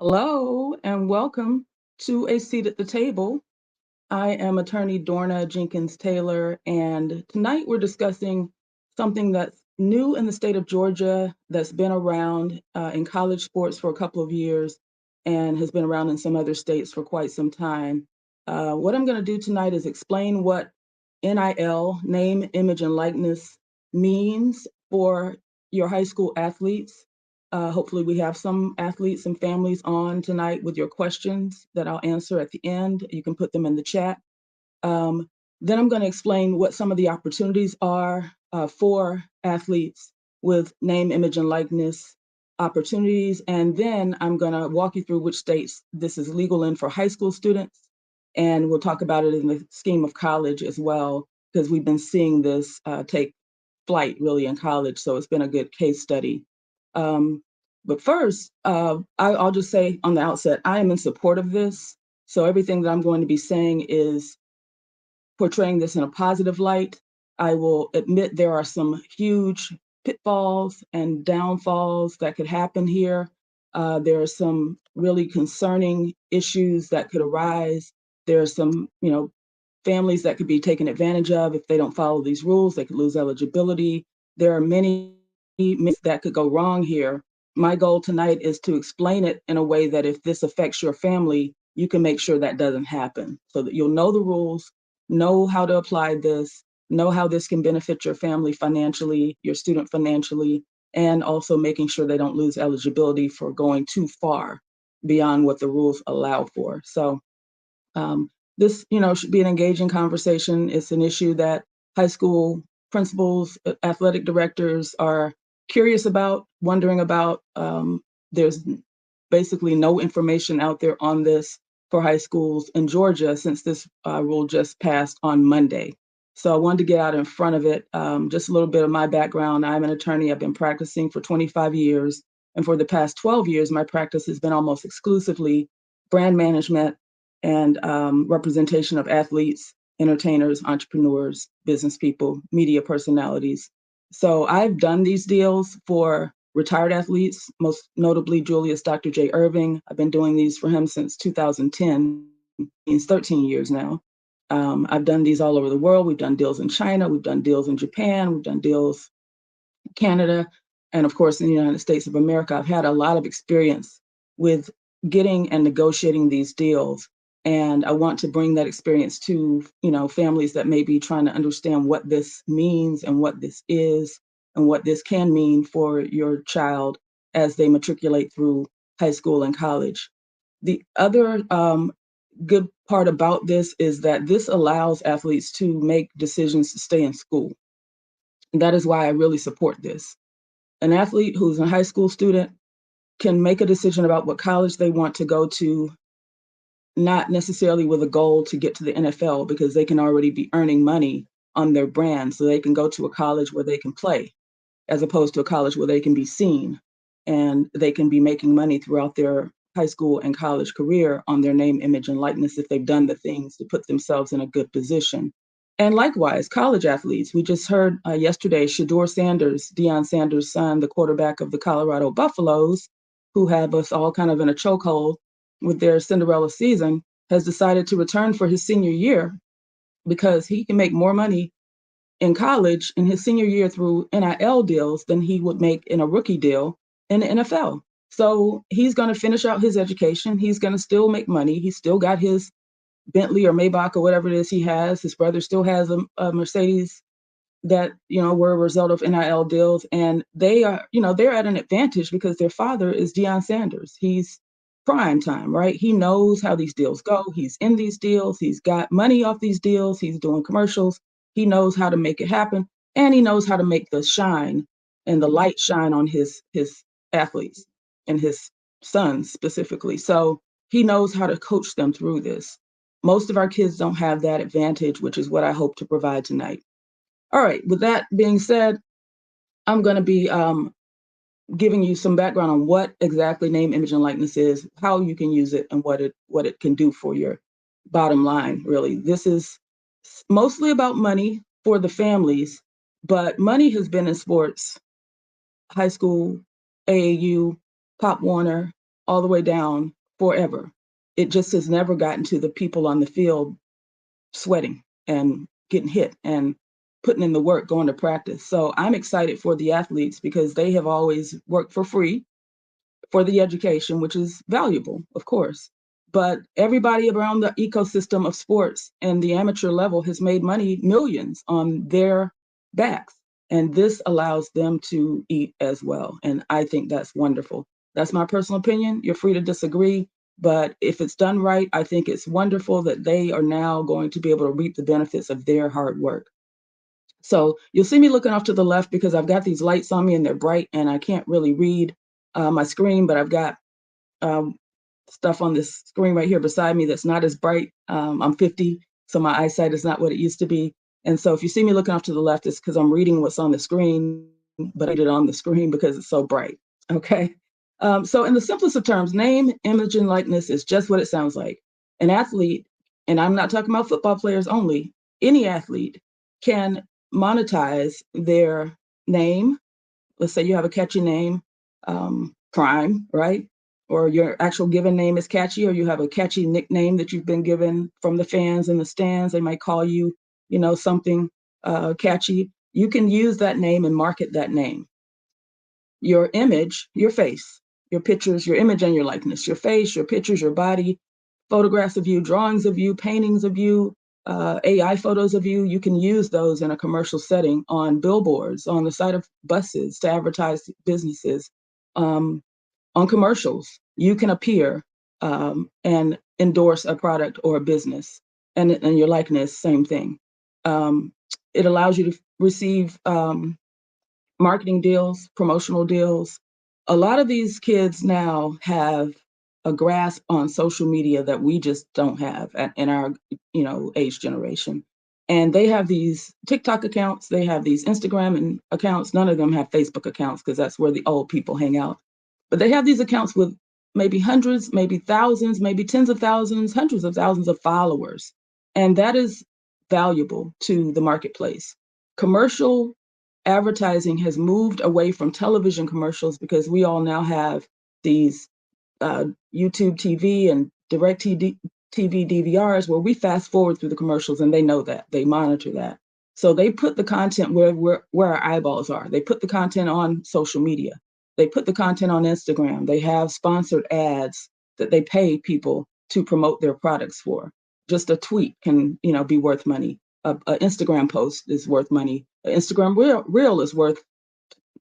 Hello and welcome to A Seat at the Table. I am attorney Dorna Jenkins Taylor, and tonight we're discussing something that's new in the state of Georgia that's been around in college sports for a couple of years and has been around in some other states for quite some time. What I'm going to do tonight is explain what NIL, name, image, and likeness, means for your high school athletes. Hopefully, we have some athletes and families on tonight with your questions that I'll answer at the end. You can put them in the chat. Um, then I'm going to explain what some of the opportunities are for athletes with name, image, and likeness opportunities. And then I'm going to walk you through which states this is legal in for high school students. And we'll talk about it in the scheme of college as well, because we've been seeing this take flight really in college. So it's been a good case study. Um, but first, I'll just say on the outset, I am in support of this. So everything that I'm going to be saying is portraying this in a positive light. I will admit there are some huge pitfalls and downfalls that could happen here. There are some really concerning issues that could arise. There are some, families that could be taken advantage of if they don't follow these rules. They could lose eligibility. There are many myths that could go wrong here. My goal tonight is to explain it in a way that if this affects your family, you can make sure that doesn't happen so that you'll know the rules, know how to apply this, know how this can benefit your family financially, your student financially, and also making sure they don't lose eligibility for going too far beyond what the rules allow for. So this, should be an engaging conversation. It's an issue that high school principals, athletic directors are curious about, wondering about. There's basically no information out there on this for high schools in Georgia since this rule just passed on Monday. So I wanted to get out in front of it. Just a little bit of my background. I'm an attorney. I've been practicing for 25 years. And for the past 12 years, my practice has been almost exclusively brand management and representation of athletes, entertainers, entrepreneurs, business people, media personalities. So I've done these deals for retired athletes, most notably Julius Dr. J. Irving. I've been doing these for him since 2010. It's 13 years now. I've done these all over the world. We've done deals in China, we've done deals in Japan, we've done deals in Canada, and of course in the United States of America. I've had a lot of experience with getting and negotiating these deals. And I want to bring that experience to, families that may be trying to understand what this means and what this is and what this can mean for your child as they matriculate through high school and college. The other good part about this is that this allows athletes to make decisions to stay in school. And that is why I really support this. An athlete who's a high school student can make a decision about what college they want to go to, not necessarily with a goal to get to the NFL, because they can already be earning money on their brand. So they can go to a college where they can play, as opposed to a college where they can be seen and they can be making money throughout their high school and college career on their name, image, and likeness if they've done the things to put themselves in a good position. And likewise, college athletes. We just heard yesterday, Shedeur Sanders, Deion Sanders' son, the quarterback of the Colorado Buffaloes, who have us all kind of in a chokehold with their Cinderella season, has decided to return for his senior year because he can make more money in college in his senior year through NIL deals than he would make in a rookie deal in the NFL. So he's going to finish out his education. He's going to still make money. He's still got his Bentley or Maybach or whatever it is he has. His brother still has a Mercedes that, were a result of NIL deals. And they are, they're at an advantage because their father is Deion Sanders. He's prime time, right? He knows how these deals go. He's in these deals. He's got money off these deals. He's doing commercials. He knows how to make it happen. And he knows how to make the shine and the light shine on his athletes and his sons specifically. So he knows how to coach them through this. Most of our kids don't have that advantage, which is what I hope to provide tonight. All right, with that being said, I'm going to be giving you some background on what exactly name, image, and likeness is, how you can use it, and what it can do for your bottom line, really. This is mostly about money for the families, but money has been in sports, high school, AAU, Pop Warner, all the way down forever. It just has never gotten to the people on the field sweating and getting hit and putting in the work, going to practice. So I'm excited for the athletes because they have always worked for free for the education, which is valuable, of course. But everybody around the ecosystem of sports and the amateur level has made money, millions on their backs. And this allows them to eat as well. And I think that's wonderful. That's my personal opinion. You're free to disagree. But if it's done right, I think it's wonderful that they are now going to be able to reap the benefits of their hard work. So you'll see me looking off to the left because I've got these lights on me and they're bright and I can't really read my screen, but I've got um, stuff on this screen right here beside me that's not as bright. I'm 50, so my eyesight is not what it used to be. And so if you see me looking off to the left, it's because I'm reading what's on the screen, but I read it on the screen because it's so bright. Okay. So in the simplest of terms, name, image, and likeness is just what it sounds like. An athlete, and I'm not talking about football players only, any athlete can monetize their name. Let's say you have a catchy name, Prime, right? Or your actual given name is catchy, or you have a catchy nickname that you've been given from the fans in the stands. They might call you, something catchy. You can use that name and market that name. Your image, your face, your pictures, your image and your likeness, your face, your pictures, your body, photographs of you, drawings of you, paintings of you, AI photos of you, you can use those in a commercial setting on billboards, on the side of buses to advertise businesses, on commercials. You can appear and endorse a product or a business, and your likeness, same thing. Um, it allows you to receive marketing deals, promotional deals. A lot of these kids now have a grasp on social media that we just don't have in our, age generation. And they have these TikTok accounts, they have these Instagram and accounts. None of them have Facebook accounts because that's where the old people hang out. But they have these accounts with maybe hundreds, maybe thousands, maybe tens of thousands, hundreds of thousands of followers. And that is valuable to the marketplace. Commercial advertising has moved away from television commercials because we all now have these uh, YouTube TV and direct TV DVRs where we fast forward through the commercials, and they know that, they monitor that. So they put the content where our eyeballs are. They put the content on social media. They put the content on Instagram. They have sponsored ads that they pay people to promote their products for. Just a tweet can, be worth money. A Instagram post is worth money. An Instagram reel is worth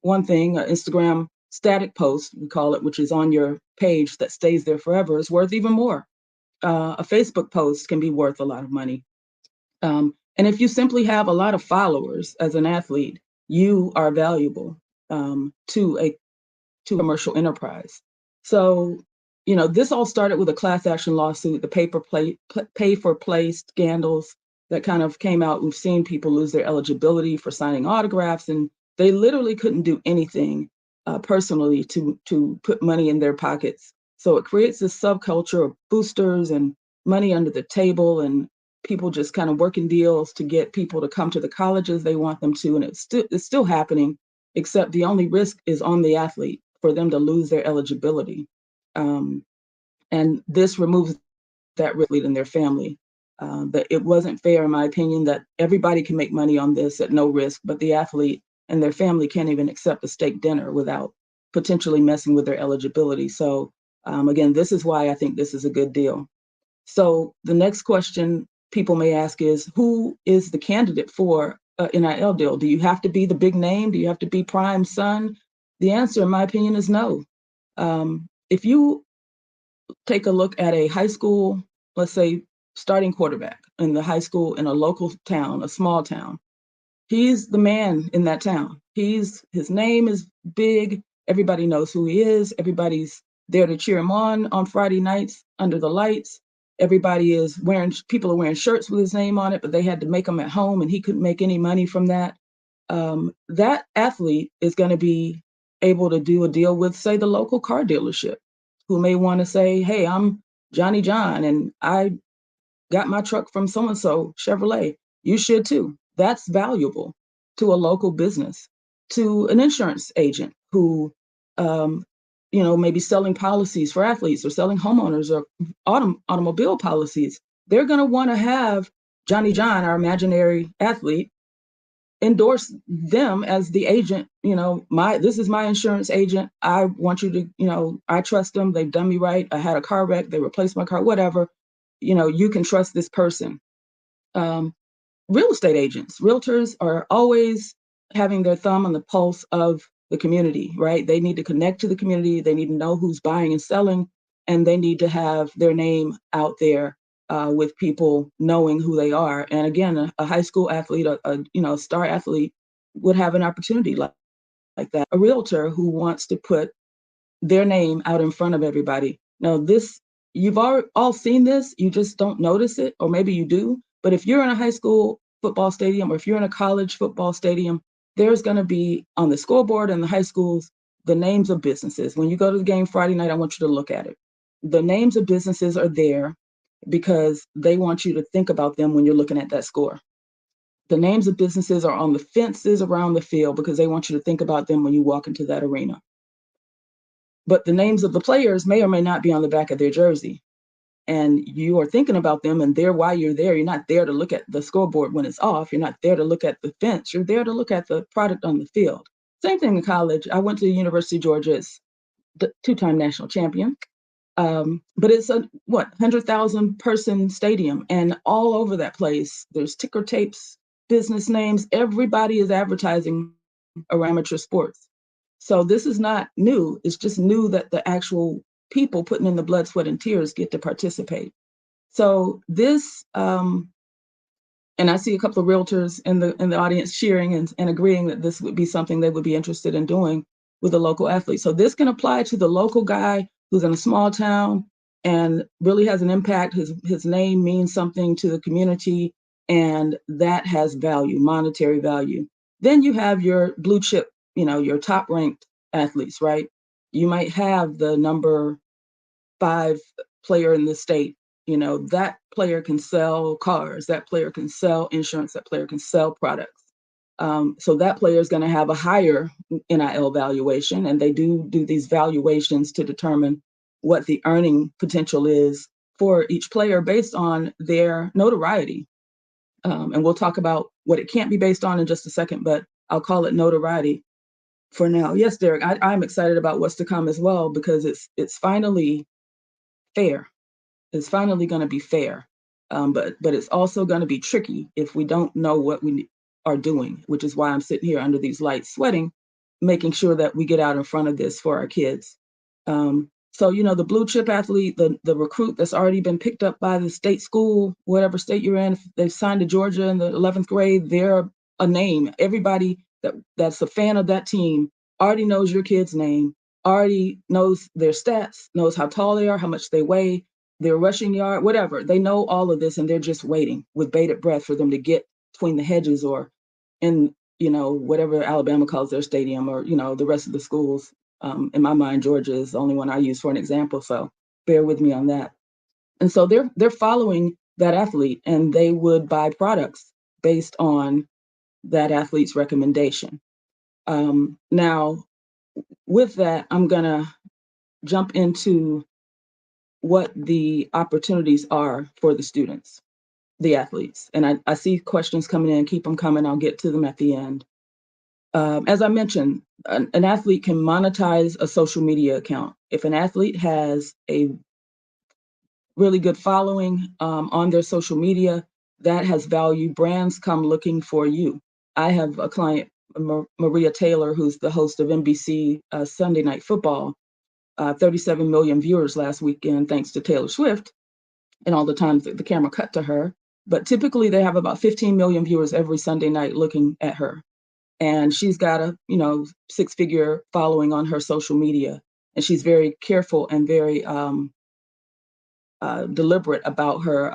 one thing. An Instagram static post, we call it, which is on your page that stays there forever, is worth even more. A Facebook post can be worth a lot of money. And if you simply have a lot of followers as an athlete, you are valuable to a commercial enterprise. So, this all started with a class action lawsuit, the pay for play scandals that kind of came out. We've seen people lose their eligibility for signing autographs, and they literally couldn't do anything personally to put money in their pockets. So it creates this subculture of boosters and money under the table, and people just kind of working deals to get people to come to the colleges they want them to, and it's still happening, except the only risk is on the athlete for them to lose their eligibility. Um, and this removes that risk in their family. That it wasn't fair, in my opinion, that everybody can make money on this at no risk, but the athlete and their family can't even accept a steak dinner without potentially messing with their eligibility. So again, this is why I think this is a good deal. So the next question people may ask is, who is the candidate for an NIL deal? Do you have to be the big name? Do you have to be Prime's son? The answer, in my opinion, is no. If you take a look at a high school, let's say, starting quarterback in the high school in a local town, a small town, he's the man in that town. His name is big. Everybody knows who he is. Everybody's there to cheer him on Friday nights under the lights. People are wearing shirts with his name on it, but they had to make them at home, and he couldn't make any money from that. That athlete is going to be able to do a deal with, say, the local car dealership, who may want to say, hey, I'm Johnny John, and I got my truck from so and so Chevrolet. You should too. That's valuable to a local business, to an insurance agent who maybe selling policies for athletes or selling homeowners or automobile policies. They're going to want to have Johnny John, our imaginary athlete, endorse them as the agent. This is my insurance agent. I want you to, I trust them. They've done me right. I had a car wreck. They replaced my car, whatever. You can trust this person. Real estate agents, realtors are always having their thumb on the pulse of the community, right? They need to connect to the community. They need to know who's buying and selling, and they need to have their name out there with people knowing who they are. And again, a high school athlete, a star athlete would have an opportunity like that. A realtor who wants to put their name out in front of everybody. Now, you've all seen this, you just don't notice it, or maybe you do. But if you're in a high school football stadium or if you're in a college football stadium, there's going to be on the scoreboard in the high schools the names of businesses. When you go to the game Friday night, I want you to look at it. The names of businesses are there because they want you to think about them when you're looking at that score. The names of businesses are on the fences around the field because they want you to think about them when you walk into that arena. But the names of the players may or may not be on the back of their jersey. And you are thinking about them, and they're why you're there. You're not there to look at the scoreboard when it's off. You're not there to look at the fence. You're there to look at the product on the field. Same thing in college. I went to the University of Georgia. It's the two-time national champion. But it's a 100,000 person stadium, and all over that place, there's ticker tapes, business names. Everybody is advertising around amateur sports. So this is not new. It's just new that the actual people putting in the blood, sweat, and tears get to participate. So this, and I see a couple of realtors in the audience cheering and agreeing that this would be something they would be interested in doing with a local athlete. So this can apply to the local guy who's in a small town and really has an impact. His name means something to the community, and that has value, monetary value. Then you have your blue chip, your top ranked athletes, right? You might have the number 5 player in the state. That player can sell cars, that player can sell insurance, that player can sell products. So that player is going to have a higher NIL valuation, and they do these valuations to determine what the earning potential is for each player based on their notoriety. And we'll talk about what it can't be based on in just a second, but I'll call it notoriety for now. Yes, Derek, I'm excited about what's to come as well, because it's finally fair. It's finally going to be fair. But it's also going to be tricky if we don't know what we are doing, which is why I'm sitting here under these lights sweating, making sure that we get out in front of this for our kids. So, the blue chip athlete, the recruit that's already been picked up by the state school, whatever state you're in, if they've signed to Georgia in the 11th grade, they're a name. Everybody that's a fan of that team already knows your kid's name, already knows their stats, knows how tall they are, how much they weigh, their rushing yard, whatever. They know all of this, and they're just waiting with bated breath for them to get between the hedges or in, whatever Alabama calls their stadium, or, the rest of the schools. In my mind, Georgia is the only one I use for an example, so bear with me on that. And so they're following that athlete, and they would buy products based on that athlete's recommendation. Now, with that, I'm gonna jump into what the opportunities are for the students, the athletes. And I see questions coming in, keep them coming, I'll get to them at the end. As I mentioned, an athlete can monetize a social media account. If an athlete has a really good following on their social media, that has value. Brands come looking for you. I have a client, Maria Taylor, who's the host of NBC Sunday Night Football, 37 million viewers last weekend, thanks to Taylor Swift and all the times that the camera cut to her. But typically they have about 15 million viewers every Sunday night looking at her. And she's got a, 6-figure following on her social media. And she's very careful and very deliberate about her,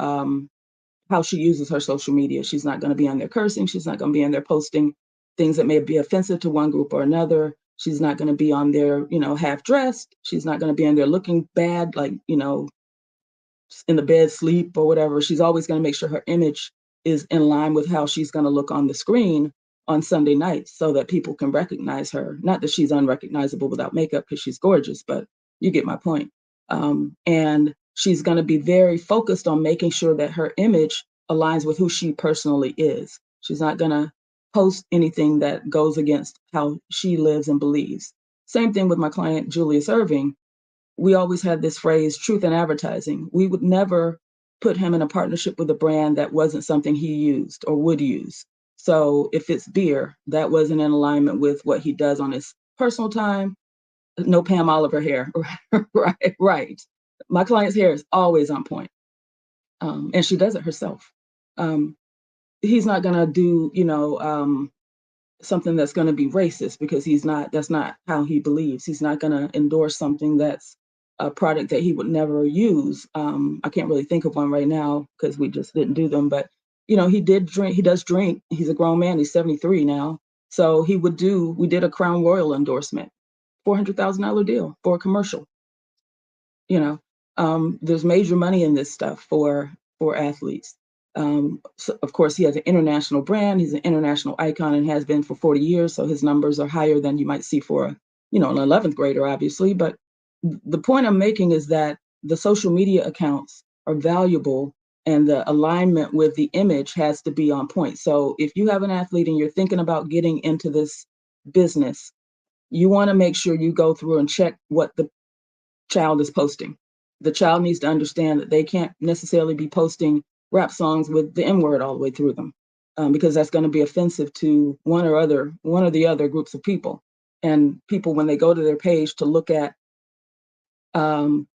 how she uses her social media. She's not going to be on there cursing. She's not going to be on there posting things that may be offensive to one group or another. She's not going to be on there, half dressed. She's not going to be on there looking bad, like, in the bed, sleep or whatever. She's always going to make sure her image is in line with how she's going to look on the screen. on Sunday nights so that people can recognize her. Not that she's unrecognizable without makeup because she's gorgeous, but you get my point. And she's going to be very focused on making sure that her image aligns with who she personally is. She's not going to post anything that goes against how she lives and believes. Same thing with my client, Julius Irving. We always had this phrase, truth in advertising. We would never put him in a partnership with a brand that wasn't something he used or would use. So if it's beer, that wasn't in alignment with what he does on his personal time. No Pam Oliver hair, right, right. My client's hair is always on point, and she does it herself. Um, he's not gonna do, something that's going to be racist because that's not how he believes. He's not going to endorse something that's a product that he would never use. I can't really think of one right now because we just didn't do them, but he does drink. He's a grown man. He's 73 now. So we did a Crown Royal endorsement, $400,000 deal for a commercial. you know there's major money in this stuff for athletes. So of course he has an international brand. He's an international icon and has been for 40 years, so his numbers are higher than you might see for an 11th grader, obviously. But the point I'm making is that the social media accounts are valuable, and the alignment with the image has to be on point. So if you have an athlete and you're thinking about getting into this business, you want to make sure you go through and check what the child is posting. The child needs to understand that they can't necessarily be posting rap songs with the N word all the way through them, because that's going to be offensive to one or the other groups of people. And people, when they go to their page to look at um,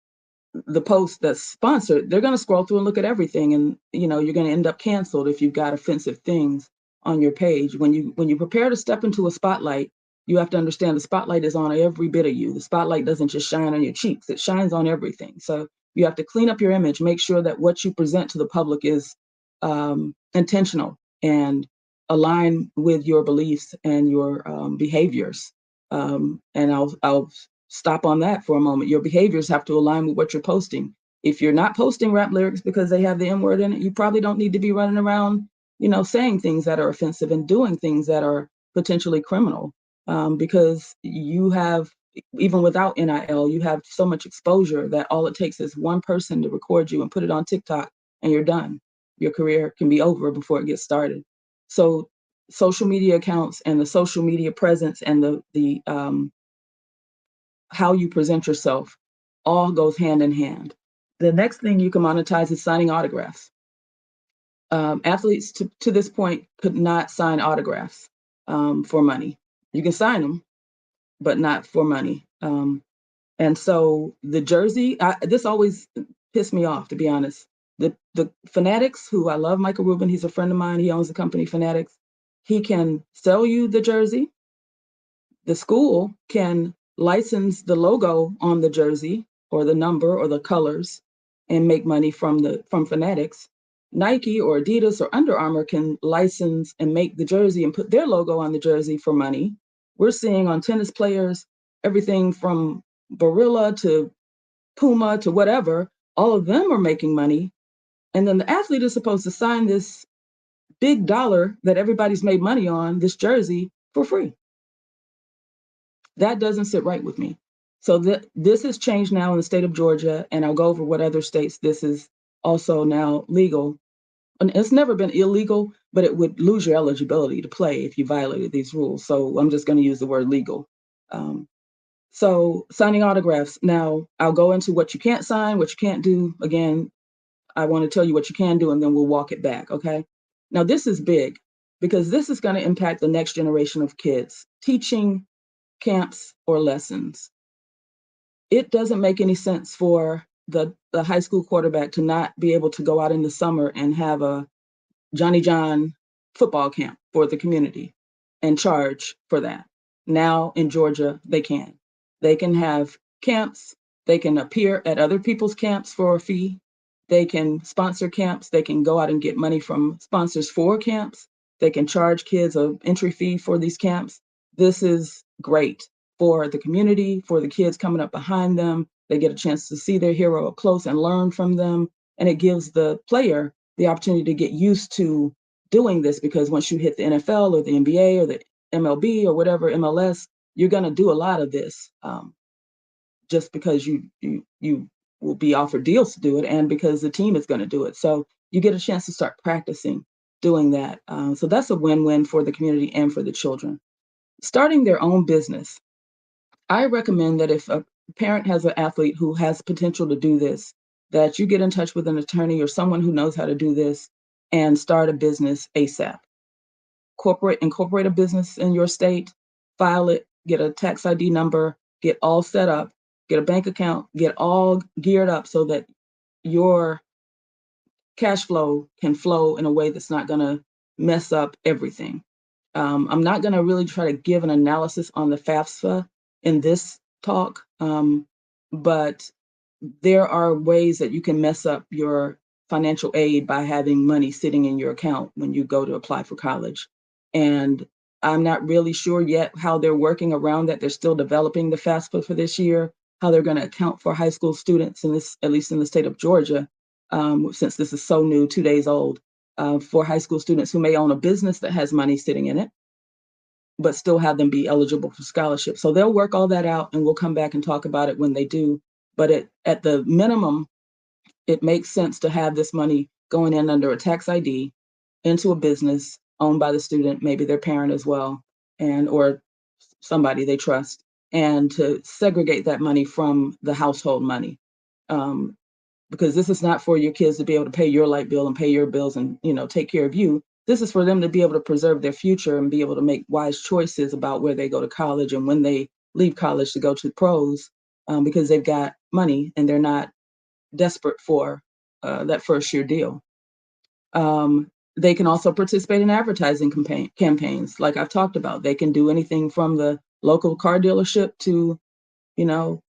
the post that's sponsored, they're going to scroll through and look at everything, and you're going to end up canceled if you've got offensive things on your page. When you prepare to step into a spotlight, you have to understand the spotlight is on every bit of you. The spotlight doesn't just shine on your cheeks; it shines on everything. So you have to clean up your image, make sure that what you present to the public is intentional and align with your beliefs and your behaviors. And I'll stop on that for a moment. Your behaviors have to align with what you're posting. If you're not posting rap lyrics because they have the N word in it, you probably don't need to be running around, saying things that are offensive and doing things that are potentially criminal. Because you have, even without NIL, you have so much exposure that all it takes is one person to record you and put it on TikTok, and you're done. Your career can be over before it gets started. So social media accounts and the social media presence and the how you present yourself all goes hand in hand. The next thing you can monetize is signing autographs. Athletes to this point could not sign autographs for money. You can sign them, but not for money. And so the jersey, this always pissed me off, to be honest. The Fanatics, who I love, Michael Rubin, he's a friend of mine. He owns the company Fanatics. He can sell you the jersey. The school can license the logo on the jersey or the number or the colors and make money from Fanatics. Nike or Adidas or Under Armour can license and make the jersey and put their logo on the jersey for money. We're seeing on tennis players everything from Barilla to Puma to whatever, all of them are making money. And then the athlete is supposed to sign this big dollar that everybody's made money on, this jersey, for free. That doesn't sit right with me. So this has changed now in the state of Georgia, and I'll go over what other states this is also now legal. And it's never been illegal, but it would lose your eligibility to play if you violated these rules. So I'm just going to use the word legal. So signing autographs. Now I'll go into what you can't sign, what you can't do. Again, I want to tell you what you can do, and then we'll walk it back. Okay. Now this is big because this is going to impact the next generation of kids. Teaching camps or lessons. It doesn't make any sense for the high school quarterback to not be able to go out in the summer and have a Johnny John football camp for the community and charge for that. Now in Georgia, they can. They can have camps. They can appear at other people's camps for a fee. They can sponsor camps. They can go out and get money from sponsors for camps. They can charge kids an entry fee for these camps. This is great for the community, for the kids coming up behind them. They get a chance to see their hero up close and learn from them. And it gives the player the opportunity to get used to doing this, because once you hit the NFL or the NBA or the MLB or whatever, MLS, you're going to do a lot of this, just because you will be offered deals to do it, and because the team is going to do it. So you get a chance to start practicing doing that. So that's a win-win for the community and for the children. Starting their own business. I recommend that if a parent has an athlete who has potential to do this, that you get in touch with an attorney or someone who knows how to do this and start a business ASAP. Incorporate a business in your state, file it, get a tax ID number, get all set up, get a bank account, get all geared up so that your cash flow can flow in a way that's not going to mess up everything. I'm not going to really try to give an analysis on the FAFSA in this talk, but there are ways that you can mess up your financial aid by having money sitting in your account when you go to apply for college. And I'm not really sure yet how they're working around that. They're still developing the FAFSA for this year, how they're going to account for high school students in this, at least in the state of Georgia, since this is so new, 2 days old, for high school students who may own a business that has money sitting in it, but still have them be eligible for scholarship. So they'll work all that out, and we'll come back and talk about it when they do. But at the minimum, it makes sense to have this money going in under a tax ID into a business owned by the student, maybe their parent as well, and or somebody they trust, and to segregate that money from the household money. Um, because this is not for your kids to be able to pay your light bill and pay your bills and, take care of you. This is for them to be able to preserve their future and be able to make wise choices about where they go to college and when they leave college to go to pros, because they've got money and they're not desperate for that first year deal. They can also participate in advertising campaigns, like I've talked about. They can do anything from the local car dealership to, you know,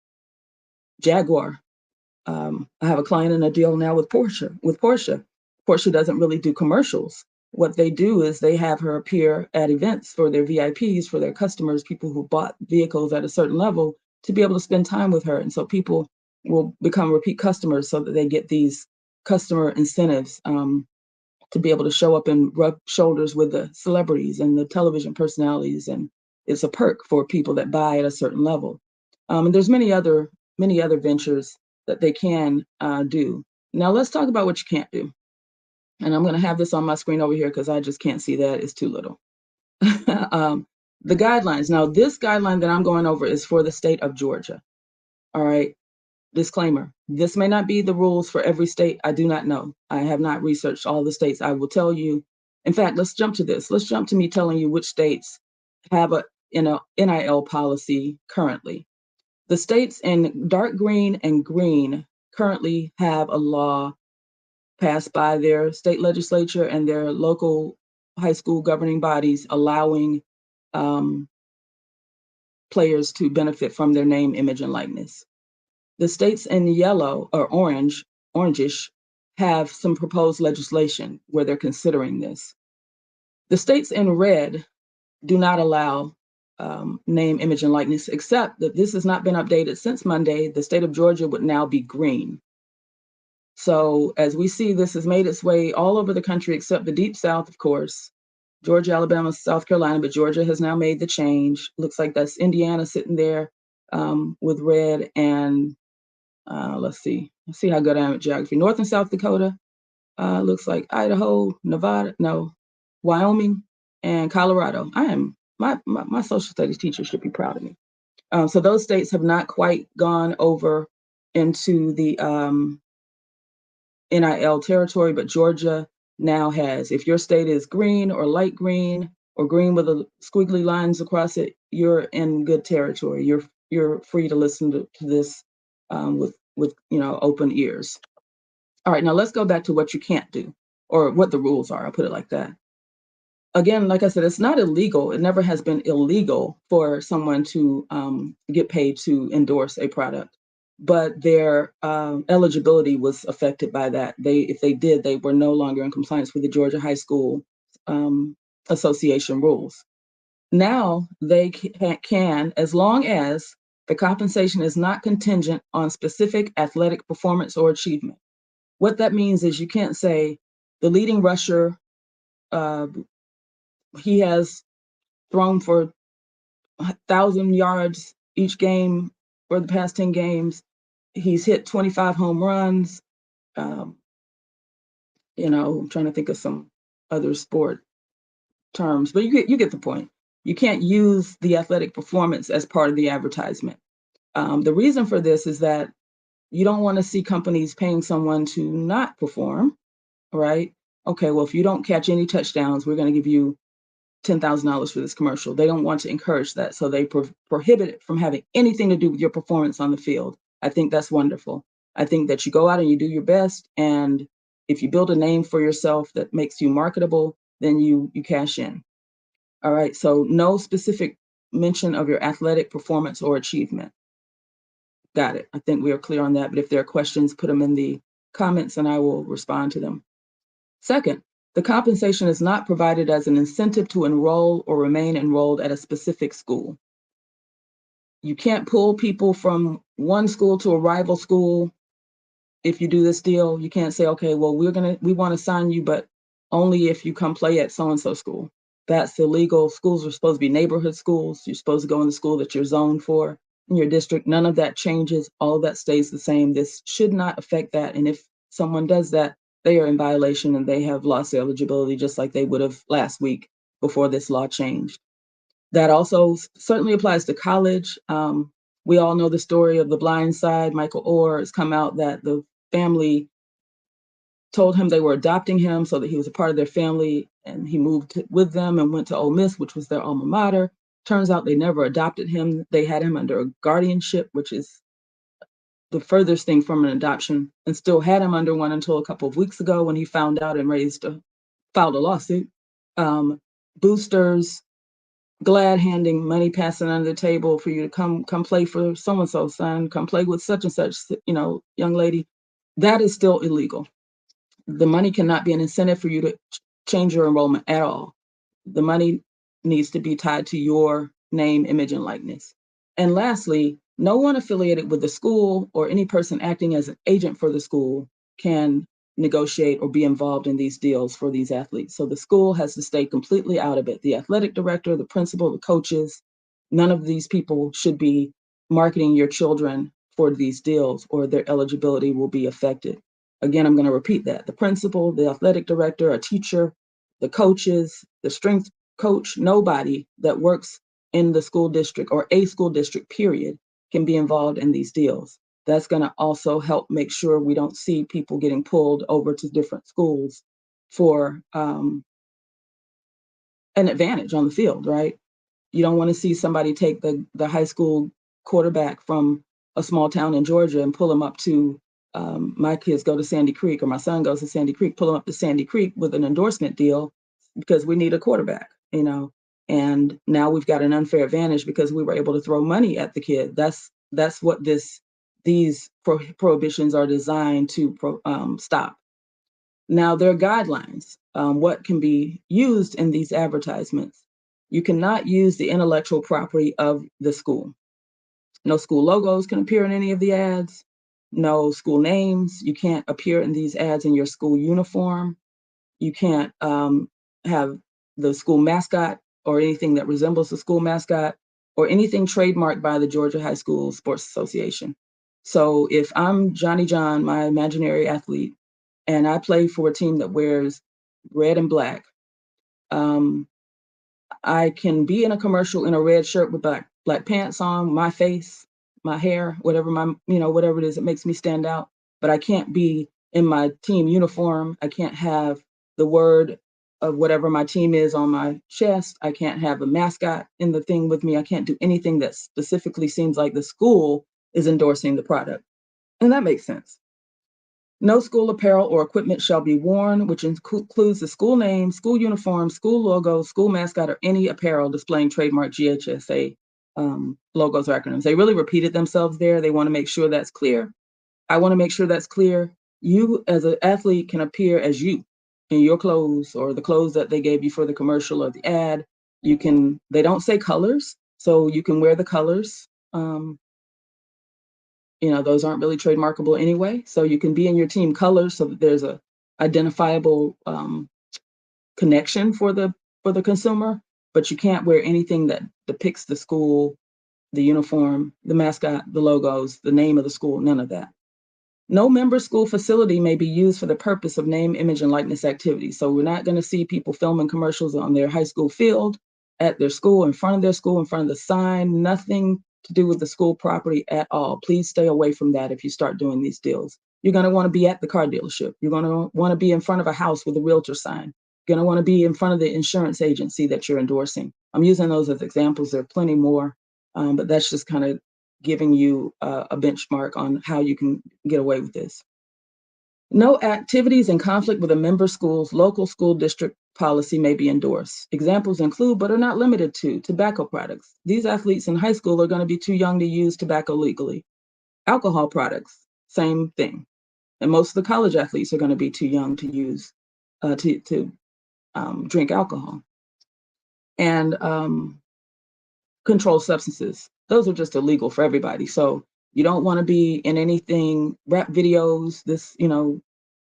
Jaguar. I have a client in a deal now with Porsche. Porsche doesn't really do commercials. What they do is they have her appear at events for their VIPs, for their customers, people who bought vehicles at a certain level, to be able to spend time with her. And so people will become repeat customers so that they get these customer incentives, to be able to show up and rub shoulders with the celebrities and the television personalities. And it's a perk for people that buy at a certain level. And there's many other ventures that they can do. Now let's talk about what you can't do. And I'm going to have this on my screen over here because I just can't see that. It's too little. The guidelines. Now, this guideline that I'm going over is for the state of Georgia. All right. Disclaimer. This may not be the rules for every state. I do not know. I have not researched all the states. I will tell you. In fact, let's jump to this. Let's jump to me telling you which states have a NIL policy currently. The states in dark green and green currently have a law passed by their state legislature and their local high school governing bodies allowing players to benefit from their name, image, and likeness. The states in yellow or orangish, have some proposed legislation where they're considering this. The states in red do not allow name, image, and likeness, except that this has not been updated since Monday. The state of Georgia would now be green. So as we see, this has made its way all over the country, except the deep South, of course, Georgia, Alabama, South Carolina, but Georgia has now made the change. Looks like that's Indiana sitting there with red, and let's see how good I am at geography. North and South Dakota, looks like Idaho, Nevada, no, Wyoming, and Colorado. My social studies teacher should be proud of me. So those states have not quite gone over into the NIL territory, but Georgia now has. If your state is green or light green or green with a squiggly lines across it, you're in good territory. You're free to listen to this with open ears. All right, now let's go back to what you can't do, or what the rules are. I'll put it like that. Again, like I said, it's not illegal. It never has been illegal for someone to get paid to endorse a product, but their eligibility was affected by that. If they did, they were no longer in compliance with the Georgia High School Association rules. Now they can, as long as the compensation is not contingent on specific athletic performance or achievement. What that means is you can't say the leading rusher He has thrown for 1,000 yards each game for the past 10 games. He's hit 25 home runs. Um, I'm trying to think of some other sport terms, but you get the point. You can't use the athletic performance as part of the advertisement. The reason for this is that you don't want to see companies paying someone to not perform, right? Okay, well, if you don't catch any touchdowns, we're going to give you $10,000 for this commercial. They don't want to encourage that, so they prohibit it from having anything to do with your performance on the field. I think that's wonderful. I think that you go out and you do your best, and if you build a name for yourself that makes you marketable, then you cash in. All right, so no specific mention of your athletic performance or achievement. Got it. I think we are clear on that, but if there are questions, put them in the comments and I will respond to them. Second, the compensation is not provided as an incentive to enroll or remain enrolled at a specific school. You can't pull people from one school to a rival school. If you do this deal, you can't say, okay, well, we want to sign you, but only if you come play at so-and-so school. That's illegal. Schools are supposed to be neighborhood schools. You're supposed to go in the school that you're zoned for in your district. None of that changes. All of that stays the same. This should not affect that. And if someone does that, they are in violation and they have lost their eligibility just like they would have last week before this law changed. That also certainly applies to college. We all know the story of The Blind Side. Michael Orr has come out that the family told him they were adopting him so that he was a part of their family, and he moved with them and went to Ole Miss, which was their alma mater. Turns out they never adopted him. They had him under a guardianship, which is the furthest thing from an adoption, and still had him under one until a couple of weeks ago when he found out and filed a lawsuit. Boosters, glad handing money, passing under the table for you to come play for so and so, son, come play with such and such, young lady. That is still illegal. The money cannot be an incentive for you to change your enrollment at all. The money needs to be tied to your name, image, and likeness. And lastly, no one affiliated with the school or any person acting as an agent for the school can negotiate or be involved in these deals for these athletes. So the school has to stay completely out of it. The athletic director, the principal, the coaches, none of these people should be marketing your children for these deals or their eligibility will be affected. Again, I'm going to repeat that. The principal, the athletic director, a teacher, the coaches, the strength coach, nobody that works in the school district or a school district, period, can be involved in these deals. That's going to also help make sure we don't see people getting pulled over to different schools for an advantage on the field, right? You don't want to see somebody take the high school quarterback from a small town in Georgia and pull him up to my kids go to Sandy Creek or my son goes to Sandy Creek, pull him up to Sandy Creek with an endorsement deal because we need a quarterback, and now we've got an unfair advantage because we were able to throw money at the kid. That's what these prohibitions are designed to stop. Now, there are guidelines, what can be used in these advertisements. You cannot use the intellectual property of the school. No school logos can appear in any of the ads. No school names. You can't appear in these ads in your school uniform. You can't have the school mascot or anything that resembles the school mascot or anything trademarked by the Georgia High School Sports Association. So if I'm Johnny John, my imaginary athlete, and I play for a team that wears red and black, I can be in a commercial in a red shirt with black pants on, my face, my hair, whatever whatever it is that makes me stand out. But I can't be in my team uniform. I can't have the word of whatever my team is on my chest. I can't have a mascot in the thing with me. I can't do anything that specifically seems like the school is endorsing the product. And that makes sense. No school apparel or equipment shall be worn, which includes the school name, school uniform, school logo, school mascot, or any apparel displaying trademark GHSA logos or acronyms. They really repeated themselves there. They want to make sure that's clear. I want to make sure that's clear. You as an athlete can appear as you in your clothes or the clothes that they gave you for the commercial or the ad. They don't say colors, so you can wear the colors. Those aren't really trademarkable anyway. So you can be in your team colors so that there's a identifiable connection for the consumer, but you can't wear anything that depicts the school, the uniform, the mascot, the logos, the name of the school, none of that. No member school facility may be used for the purpose of name, image, and likeness activities. So we're not going to see people filming commercials on their high school field, at their school, in front of their school, in front of the sign, nothing to do with the school property at all. Please stay away from that if you start doing these deals. You're going to want to be at the car dealership. You're going to want to be in front of a house with a realtor sign. You're going to want to be in front of the insurance agency that you're endorsing. I'm using those as examples. There are plenty more, but that's just kind of giving you a benchmark on how you can get away with this. No activities in conflict with a member school's local school district policy may be endorsed. Examples include, but are not limited to, tobacco products. These athletes in high school are going to be too young to use tobacco legally. Alcohol products, same thing. And most of the college athletes are going to be too young to use, to drink alcohol. And controlled substances. Those are just illegal for everybody. So you don't want to be in anything, rap videos.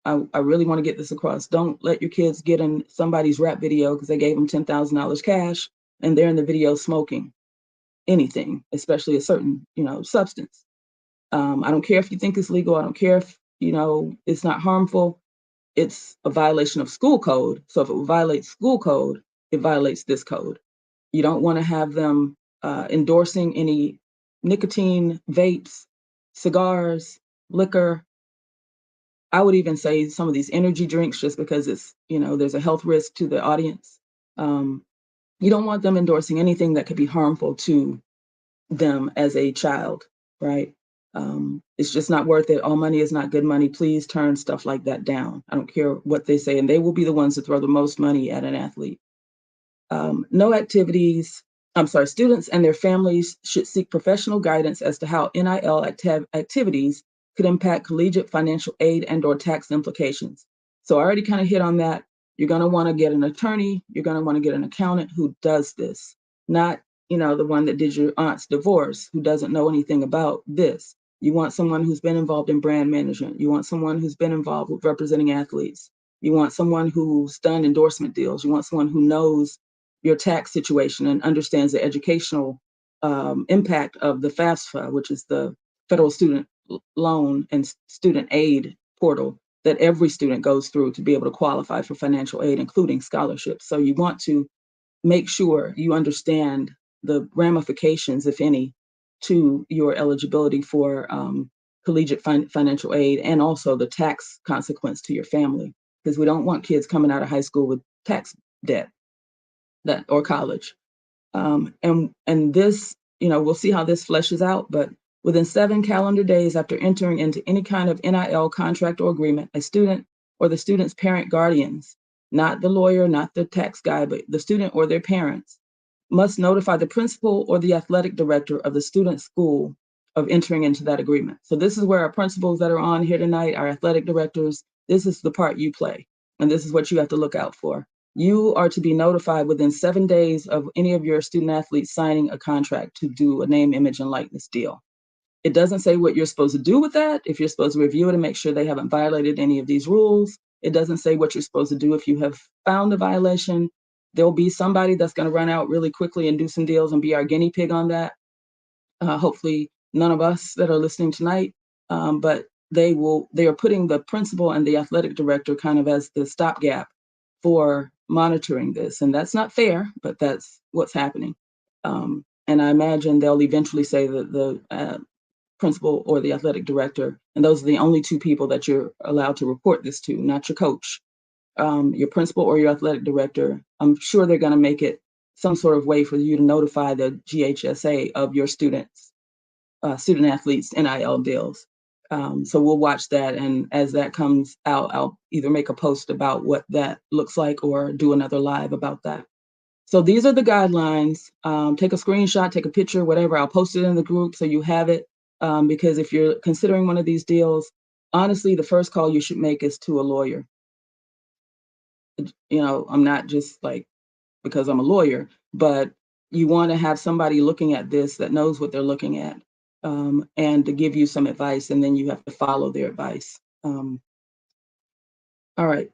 I really want to get this across. Don't let your kids get in somebody's rap video because they gave them $10,000 cash and they're in the video smoking anything, especially a certain, substance. I don't care if you think it's legal. I don't care if, it's not harmful. It's a violation of school code. So if it violates school code, it violates this code. You don't want to have them endorsing any nicotine, vapes, cigars, liquor. I would even say some of these energy drinks just because it's, there's a health risk to the audience. You don't want them endorsing anything that could be harmful to them as a child, right? It's just not worth it. All money is not good money. Please turn stuff like that down. I don't care what they say. And they will be the ones to throw the most money at an athlete. No activities, students and their families should seek professional guidance as to how NIL activities could impact collegiate financial aid and or tax implications. So I already kind of hit on that. You're going to want to get an attorney. You're going to want to get an accountant who does this, not, the one that did your aunt's divorce, who doesn't know anything about this. You want someone who's been involved in brand management. You want someone who's been involved with representing athletes. You want someone who's done endorsement deals. You want someone who knows your tax situation and understands the educational impact of the FAFSA, which is the federal student loan and student aid portal that every student goes through to be able to qualify for financial aid, including scholarships. So you want to make sure you understand the ramifications, if any, to your eligibility for collegiate financial aid and also the tax consequence to your family, because we don't want kids coming out of high school with tax debt or college. And this, we'll see how this fleshes out, but within 7 calendar days after entering into any kind of NIL contract or agreement, a student or the student's parent guardians, not the lawyer, not the tax guy, but the student or their parents, must notify the principal or the athletic director of the student school of entering into that agreement. So this is where our principals that are on here tonight, our athletic directors, this is the part you play, and this is what you have to look out for. You are to be notified within 7 days of any of your student athletes signing a contract to do a name, image, and likeness deal. It doesn't say what you're supposed to do with that, if you're supposed to review it and make sure they haven't violated any of these rules. It doesn't say what you're supposed to do if you have found a violation. There'll be somebody that's going to run out really quickly and do some deals and be our guinea pig on that. Hopefully none of us that are listening tonight, but they are putting the principal and the athletic director kind of as the stopgap for monitoring this. And that's not fair, but that's what's happening. And I imagine they'll eventually say that the principal or the athletic director, and those are the only two people that you're allowed to report this to, not your coach, your principal or your athletic director. I'm sure they're going to make it some sort of way for you to notify the GHSA of your student athletes NIL deals. So we'll watch that, and as that comes out, I'll either make a post about what that looks like or do another live about that. So these are the guidelines. Take a screenshot, take a picture, whatever. I'll post it in the group so you have it. Because if you're considering one of these deals, honestly, the first call you should make is to a lawyer. I'm not just because I'm a lawyer, but you want to have somebody looking at this that knows what they're looking at, and to give you some advice, and then you have to follow their advice. All right.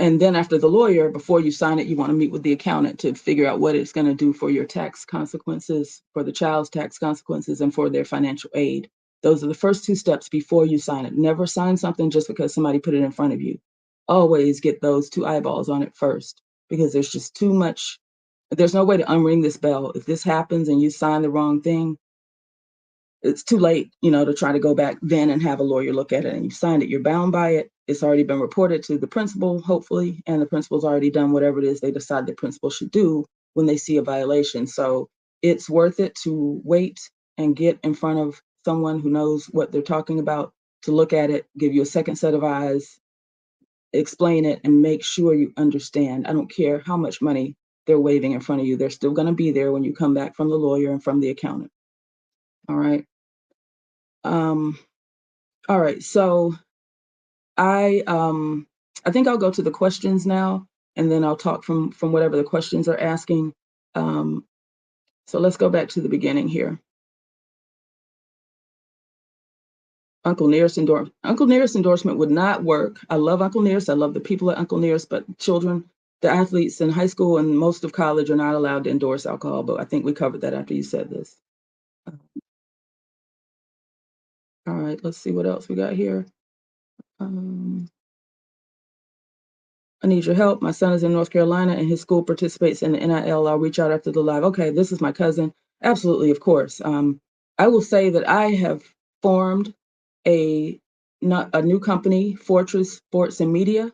And then after the lawyer, before you sign it, you want to meet with the accountant to figure out what it's going to do for your tax consequences, for the child's tax consequences, and for their financial aid. Those are the first two steps before you sign it. Never sign something just because somebody put it in front of you. Always get those two eyeballs on it first, because there's just too much. There's no way to unring this bell. If this happens and you sign the wrong thing, it's too late, to try to go back then and have a lawyer look at it. And you signed it, you're bound by it. It's already been reported to the principal, hopefully, and the principal's already done whatever it is they decide the principal should do when they see a violation. So it's worth it to wait and get in front of someone who knows what they're talking about to look at it, give you a second set of eyes, explain it, and make sure you understand. I don't care how much money they're waving in front of you. They're still going to be there when you come back from the lawyer and from the accountant. All right. Um, all right. So I think I'll go to the questions now, and then I'll talk from whatever the questions are asking. Um, so let's go back to the beginning here. Uncle Nearest endorsement would not work. I love Uncle Nearest. I love the people at Uncle Nearest, but children, the athletes in high school and most of college are not allowed to endorse alcohol. But I think we covered that after you said this. All right, let's see what else we got here. I need your help. My son is in North Carolina and his school participates in the NIL. I'll reach out after the live. Okay, this is my cousin. Absolutely, of course. I will say that I have formed a a new company, Fortress Sports and Media,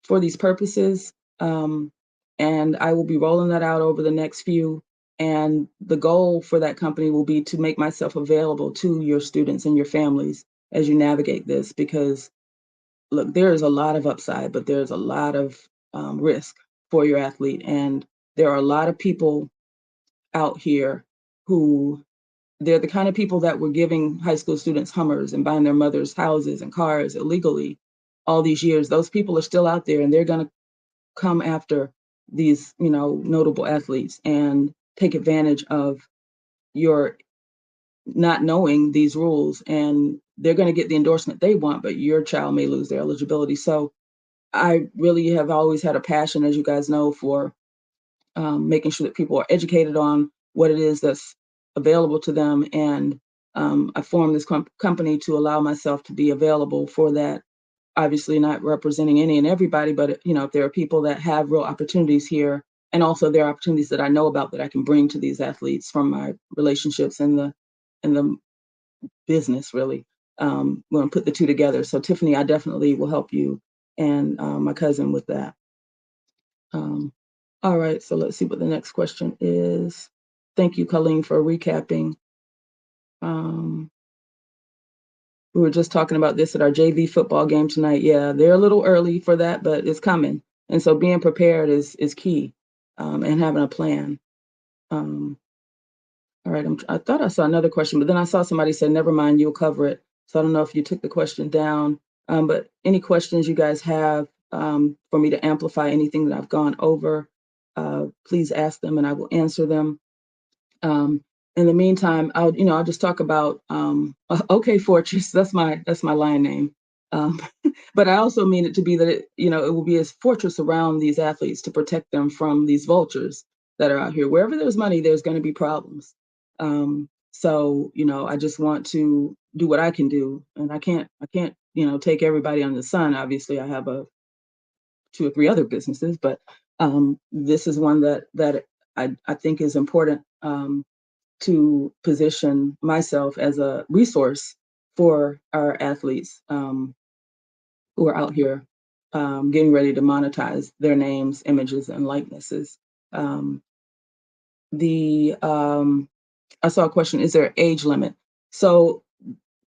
for these purposes. And I will be rolling that out over the next few. And the goal for that company will be to make myself available to your students and your families as you navigate this, because look, there is a lot of upside, but there's a lot of risk for your athlete. And there are a lot of people out here who they're the kind of people that were giving high school students Hummers and buying their mothers houses and cars illegally all these years. Those people are still out there, and they're going to come after these, notable athletes and take advantage of your not knowing these rules. And they're going to get the endorsement they want, but your child may lose their eligibility. So I really have always had a passion, as you guys know, for making sure that people are educated on what it is that's available to them. And I formed this company to allow myself to be available for that. Obviously, not representing any and everybody, but if there are people that have real opportunities here, and also there are opportunities that I know about that I can bring to these athletes from my relationships in the business, really. We're gonna put the two together. So Tiffany, I definitely will help you and my cousin with that. Um, all right, so let's see what the next question is. Thank you, Colleen, for recapping. Um, we were just talking about this at our JV football game tonight. Yeah, they're a little early for that, but it's coming. And so being prepared is key, and having a plan. Um, all right, I thought I saw another question, but then I saw somebody say, never mind, you'll cover it. So I don't know if you took the question down, but any questions you guys have for me to amplify anything that I've gone over, please ask them and I will answer them. Um, in the meantime, I'll just talk about OK Fortress. That's my line name. Um, but I also mean it to be that it will be a fortress around these athletes to protect them from these vultures that are out here. Wherever there's money, there's going to be problems. So I just want to do what I can do, and I can't take everybody under the sun. Obviously, I have two or three other businesses, but this is one that I think is important. To position myself as a resource for our athletes who are out here getting ready to monetize their names, images, and likenesses. Um, the I saw a question: is there an age limit? So,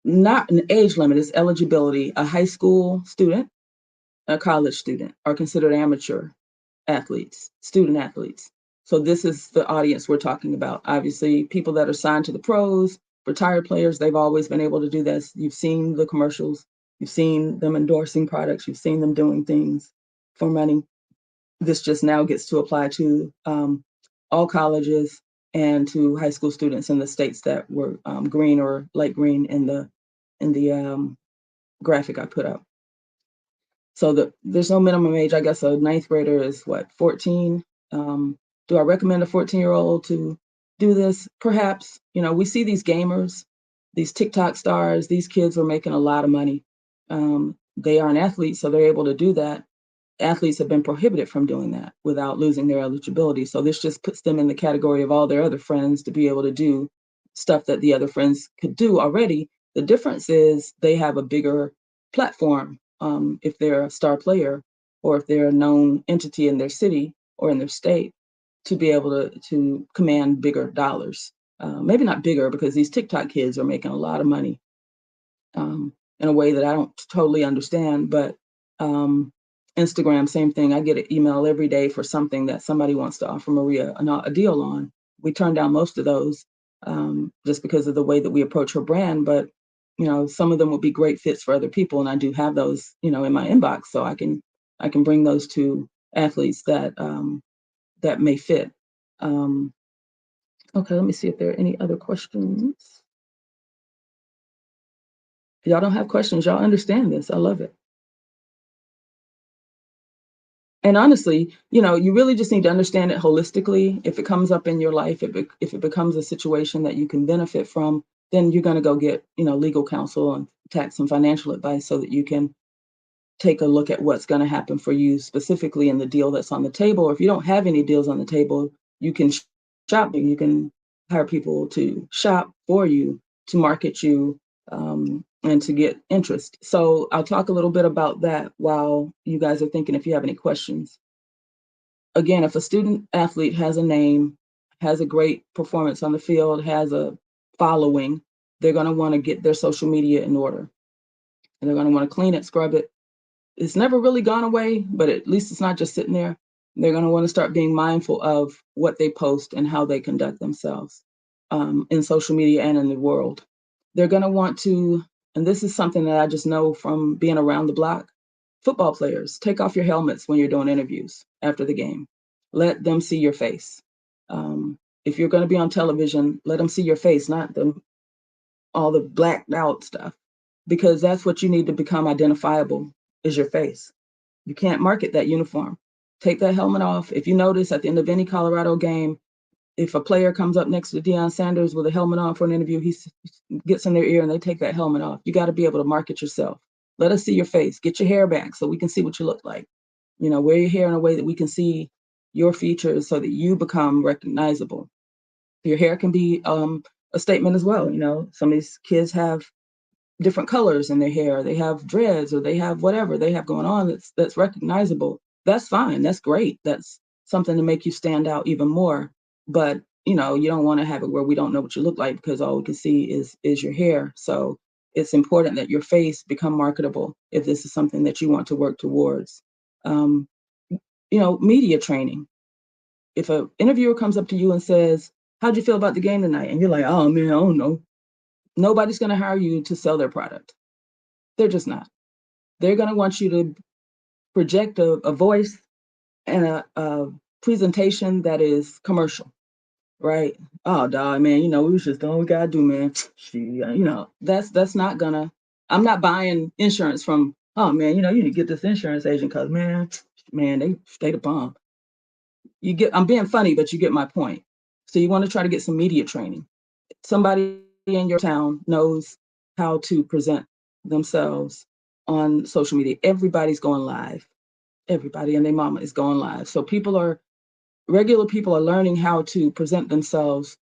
not an age limit. It's eligibility. A high school student, a college student, are considered amateur athletes, student athletes. So this is the audience we're talking about. Obviously, people that are signed to the pros, retired players, they've always been able to do this. You've seen the commercials, you've seen them endorsing products, you've seen them doing things for money. This just now gets to apply to all colleges and to high school students in the states that were green or light green in the graphic I put up. So there's no minimum age. I guess a ninth grader is what, 14? Do I recommend a 14-year-old to do this? Perhaps. We see these gamers, these TikTok stars, these kids are making a lot of money. They aren't athletes, so they're able to do that. Athletes have been prohibited from doing that without losing their eligibility. So this just puts them in the category of all their other friends to be able to do stuff that the other friends could do already. The difference is they have a bigger platform, if they're a star player or if they're a known entity in their city or in their state, to be able to command bigger dollars. Maybe not bigger, because these TikTok kids are making a lot of money, in a way that I don't totally understand. But Instagram, same thing. I get an email every day for something that somebody wants to offer Maria a deal on. We turn down most of those, just because of the way that we approach her brand. But some of them would be great fits for other people, and I do have those, in my inbox, so I can bring those to athletes that may fit. Um, okay, let me see if there are any other questions. Y'all don't have questions. Y'all understand this. I love it. And honestly, you really just need to understand it holistically. If it comes up in your life, if it becomes a situation that you can benefit from, then you're going to go get, legal counsel and tax and financial advice so that you can take a look at what's going to happen for you specifically in the deal that's on the table. Or if you don't have any deals on the table, you can shop. You can hire people to shop for you, to market you, and to get interest. So I'll talk a little bit about that while you guys are thinking, if you have any questions. Again, if a student athlete has a name, has a great performance on the field, has a following, they're going to want to get their social media in order. And they're going to want to clean it, scrub it. It's never really gone away, but at least it's not just sitting there. They're going to want to start being mindful of what they post and how they conduct themselves, in social media and in the world. They're going to want to, and this is something that I just know from being around the block, football players, take off your helmets when you're doing interviews after the game. Let them see your face. If you're going to be on television, let them see your face, not all the blacked out stuff, because that's what you need to become identifiable, is your face. You can't market that uniform. Take that helmet off. If you notice at the end of any Colorado game, if a player comes up next to Deion Sanders with a helmet on for an interview, he gets in their ear and they take that helmet off. You got to be able to market yourself. Let us see your face. Get your hair back so we can see what you look like. Wear your hair in a way that we can see your features so that you become recognizable. Your hair can be a statement as well. Some of these kids have different colors in their hair. They have dreads, or they have whatever they have going on that's recognizable. That's fine. That's great. That's something to make you stand out even more. But you don't want to have it where we don't know what you look like, because all we can see is your hair. So it's important that your face become marketable if this is something that you want to work towards. Um, Media training. If an interviewer comes up to you and says, "How'd you feel about the game tonight?" and you're like, "Oh man, I don't know," nobody's going to hire you to sell their product. They're just not. They're going to want you to project a voice and a presentation that is commercial, right? Oh, dog, man, we was just doing what we gotta do, man. That's not gonna. I'm not buying insurance from. Oh man, you need to get this insurance agent because man, they the bomb. I'm being funny, but you get my point. So you want to try to get some media training. Somebody in your town knows how to present themselves on social media. Everybody's going live. Everybody and their mama is going live. So regular people are learning how to present themselves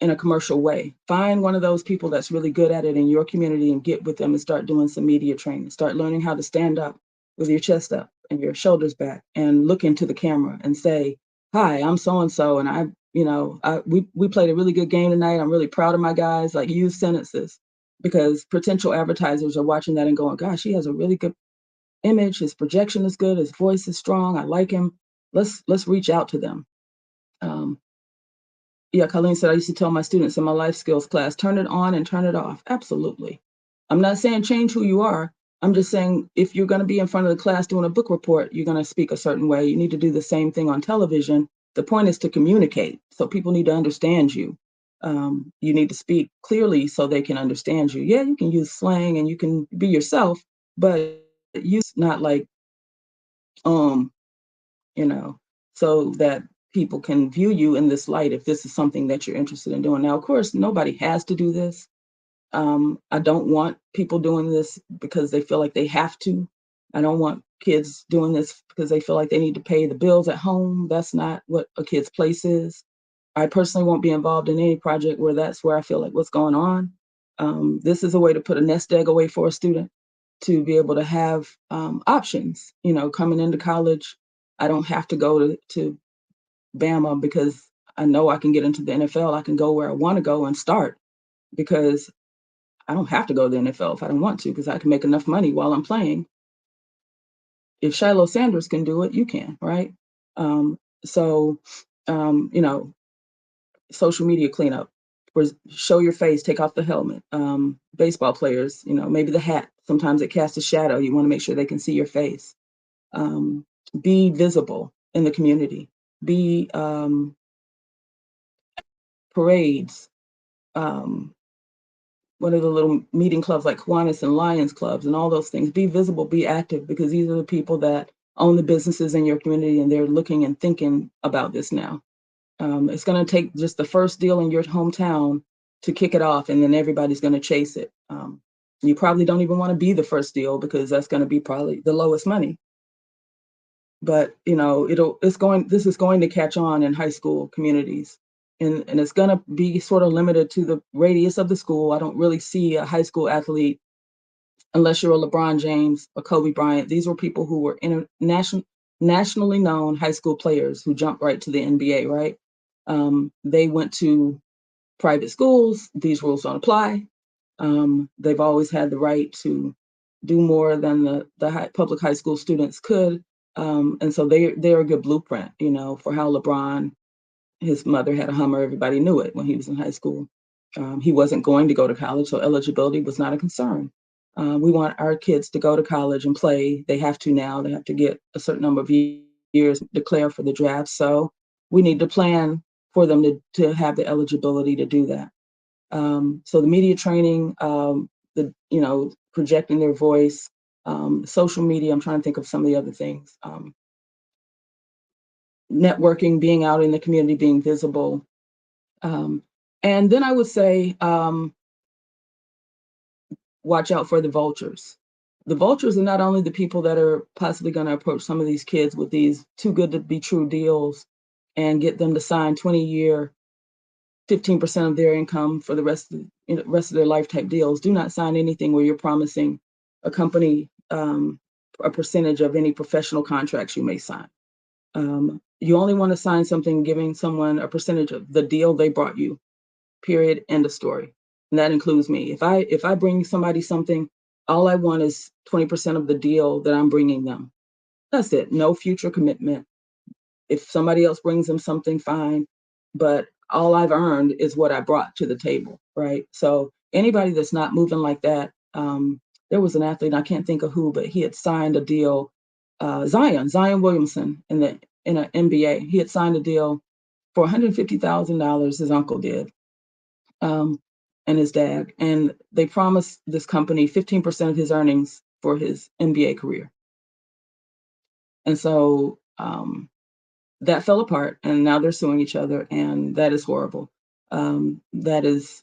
in a commercial way. Find one of those people that's really good at it in your community and get with them and start doing some media training. Start learning how to stand up with your chest up and your shoulders back and look into the camera and say, "Hi, I'm so and so, and we played a really good game tonight. I'm really proud of my guys." Like, use sentences, because potential advertisers are watching that and going, "Gosh, he has a really good image. His projection is good. His voice is strong. I like him. Let's reach out to them." Um, yeah, Colleen said, "I used to tell my students in my life skills class, turn it on and turn it off." Absolutely. I'm not saying change who you are. I'm just saying, if you're going to be in front of the class doing a book report, you're going to speak a certain way. You need to do the same thing on television. The point is to communicate. So people need to understand you. You need to speak clearly so they can understand you. Yeah, you can use slang and you can be yourself, but use not like um, you know, so that people can view you in this light if this is something that you're interested in doing. Now, of course, nobody has to do this. I don't want people doing this because they feel like they have to. I don't want kids doing this because they feel like they need to pay the bills at home. That's not what a kid's place is. I personally won't be involved in any project where that's where I feel like what's going on. This is a way to put a nest egg away for a student to be able to have options. You know, coming into college, I don't have to go to Bama because I know I can get into the NFL. I can go where I want to go and start because I don't have to go to the NFL if I don't want to because I can make enough money while I'm playing. If Shiloh Sanders can do it, you can, right? Um, so, you know, social media cleanup, show your face, take off the helmet. Baseball players, you know, maybe the hat. Sometimes it casts a shadow. You want to make sure they can see your face. Um, be visible in the community. Be parades. Um, what are the little meeting clubs like Kiwanis and Lions clubs and all those things? Be visible, be active, because these are the people that own the businesses in your community and they're looking and thinking about this now. It's going to take just the first deal in your hometown to kick it off, and then everybody's going to chase it. You probably don't even want to be the first deal because that's going to be probably the lowest money. But you know, this is going to catch on in high school communities, and it's going to be sort of limited to the radius of the school. I don't really see a high school athlete unless you're a LeBron James or Kobe Bryant. These were people who were nationally known high school players who jumped right to the NBA, right? They went to private schools. These rules don't apply. They've always had the right to do more than the public high school students could. And so they're a good blueprint, you know, for how LeBron, his mother had a Hummer. Everybody knew it when he was in high school. He wasn't going to go to college, so eligibility was not a concern. We want our kids to go to college and play. They have to now. They have to get a certain number of years, declare for the draft. So we need to plan for them to have the eligibility to do that. So the media training, projecting their voice, social media. I'm trying to think of some of the other things. Networking, being out in the community, being visible. Um, and then I would say, watch out for the vultures. The vultures are not only the people that are possibly going to approach some of these kids with these too good to be true deals and get them to sign 20-year, 15% of their income for the rest of their life type deals. Do not sign anything where you're promising a company a percentage of any professional contracts you may sign. You only want to sign something giving someone a percentage of the deal they brought you. Period. End of story. And that includes me. If I bring somebody something, all I want is 20% of the deal that I'm bringing them. That's it. No future commitment. If somebody else brings them something, fine. But all I've earned is what I brought to the table, right? So anybody that's not moving like that, there was an athlete, I can't think of who, but he had signed a deal, Zion Williamson in an NBA. He had signed a deal for $150,000, his uncle did, and his dad. And they promised this company 15% of his earnings for his NBA career. And so that fell apart, and now they're suing each other, and that is horrible. That is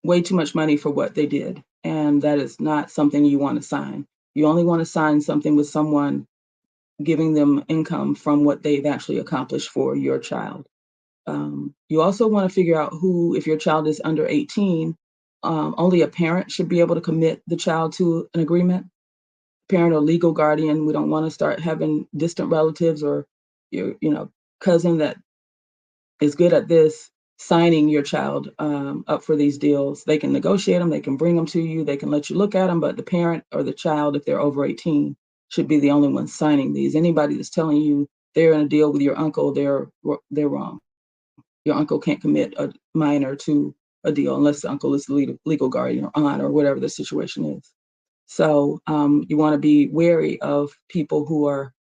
way too much money for what they did, and that is not something you want to sign. You only want to sign something with someone giving them income from what they've actually accomplished for your child. You also want to figure out who, if your child is under 18, only a parent should be able to commit the child to an agreement. Parent or legal guardian. We don't want to start having distant relatives or your cousin that is good at this signing your child up for these deals. They can negotiate them, they can bring them to you, they can let you look at them, but the parent or the child, if they're over 18, should be the only one signing these. Anybody that's telling you they're in a deal with your uncle, they're wrong. Your uncle can't commit a minor to a deal unless the uncle is the legal guardian or aunt or whatever the situation is. So you want to be wary of people who are,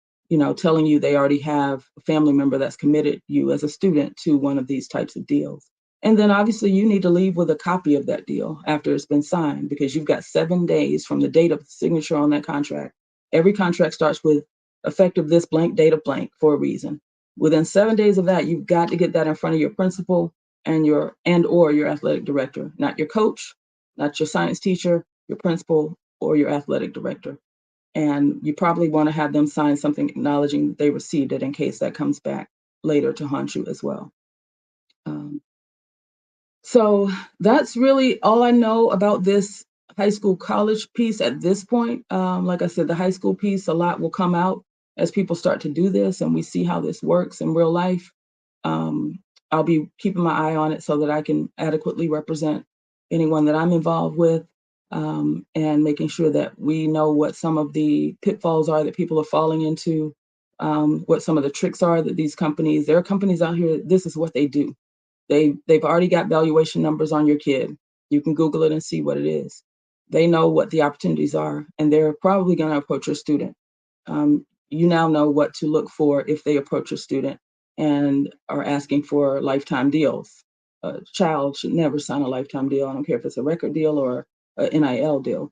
telling you they already have a family member that's committed you as a student to one of these types of deals. And then obviously you need to leave with a copy of that deal after it's been signed, because you've got 7 days from the date of the signature on that contract. Every contract starts with effective this blank, date of blank for a reason. Within 7 days of that, you've got to get that in front of your principal or your athletic director, not your coach, not your science teacher, your principal or your athletic director. And you probably want to have them sign something acknowledging they received it in case that comes back later to haunt you as well. Um, so that's really all I know about this high school college piece at this point. Like I said, the high school piece, a lot will come out as people start to do this and we see how this works in real life. Um, I'll be keeping my eye on it so that I can adequately represent anyone that I'm involved with, and making sure that we know what some of the pitfalls are that people are falling into, what some of the tricks are that there are companies out here, this is what they do. They've already got valuation numbers on your kid. You can Google it and see what it is. They know what the opportunities are, and they're probably going to approach your student. You now know what to look for if they approach a student and are asking for lifetime deals. A child should never sign a lifetime deal. I don't care if it's a record deal or an NIL deal,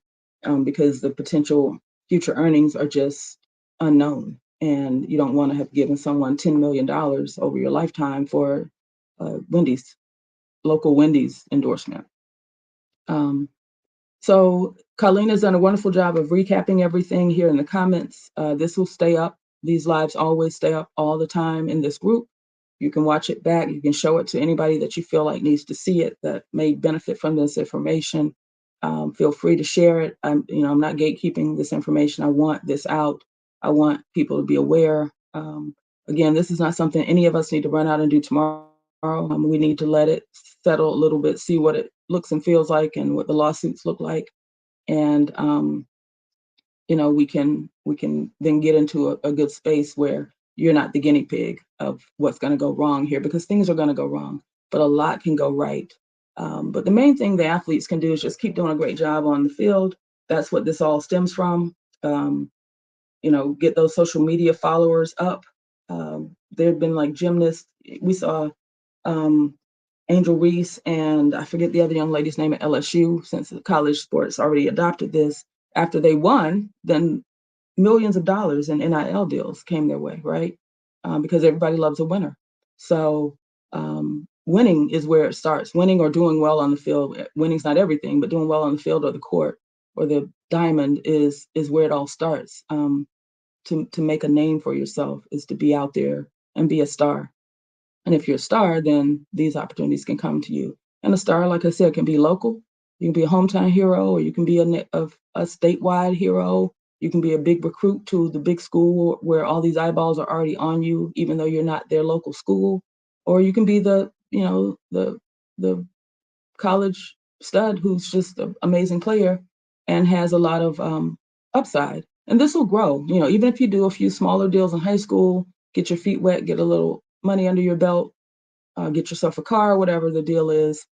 because the potential future earnings are just unknown. And you don't want to have given someone $10 million over your lifetime for local Wendy's endorsement. Um, so Colleen has done a wonderful job of recapping everything here in the comments. This will stay up. These lives always stay up all the time in this group. You can watch it back. You can show it to anybody that you feel like needs to see it that may benefit from this information. Feel free to share it. I'm not gatekeeping this information. I want this out. I want people to be aware. Again, this is not something any of us need to run out and do tomorrow. We need to let it settle a little bit, see what it looks and feels like and what the lawsuits look like. And we can then get into a good space where you're not the guinea pig of what's going to go wrong here, because things are going to go wrong, but a lot can go right. But the main thing the athletes can do is just keep doing a great job on the field. That's what this all stems from. Get those social media followers up. There have been like gymnasts. We saw um, Angel Reese and I forget the other young lady's name at LSU, since the college sports already adopted this. After they won, then millions of dollars in NIL deals came their way, right? Because everybody loves a winner. So winning is where it starts. Winning or doing well on the field. Winning's not everything, but doing well on the field or the court or the diamond is where it all starts. To make a name for yourself is to be out there and be a star. And if you're a star, then these opportunities can come to you. And a star, like I said, can be local. You can be a hometown hero, or you can be a statewide hero. You can be a big recruit to the big school where all these eyeballs are already on you, even though you're not their local school. Or you can be the college stud who's just an amazing player and has a lot of upside. And this will grow. Even if you do a few smaller deals in high school, get your feet wet, get a little money under your belt, get yourself a car, whatever the deal is.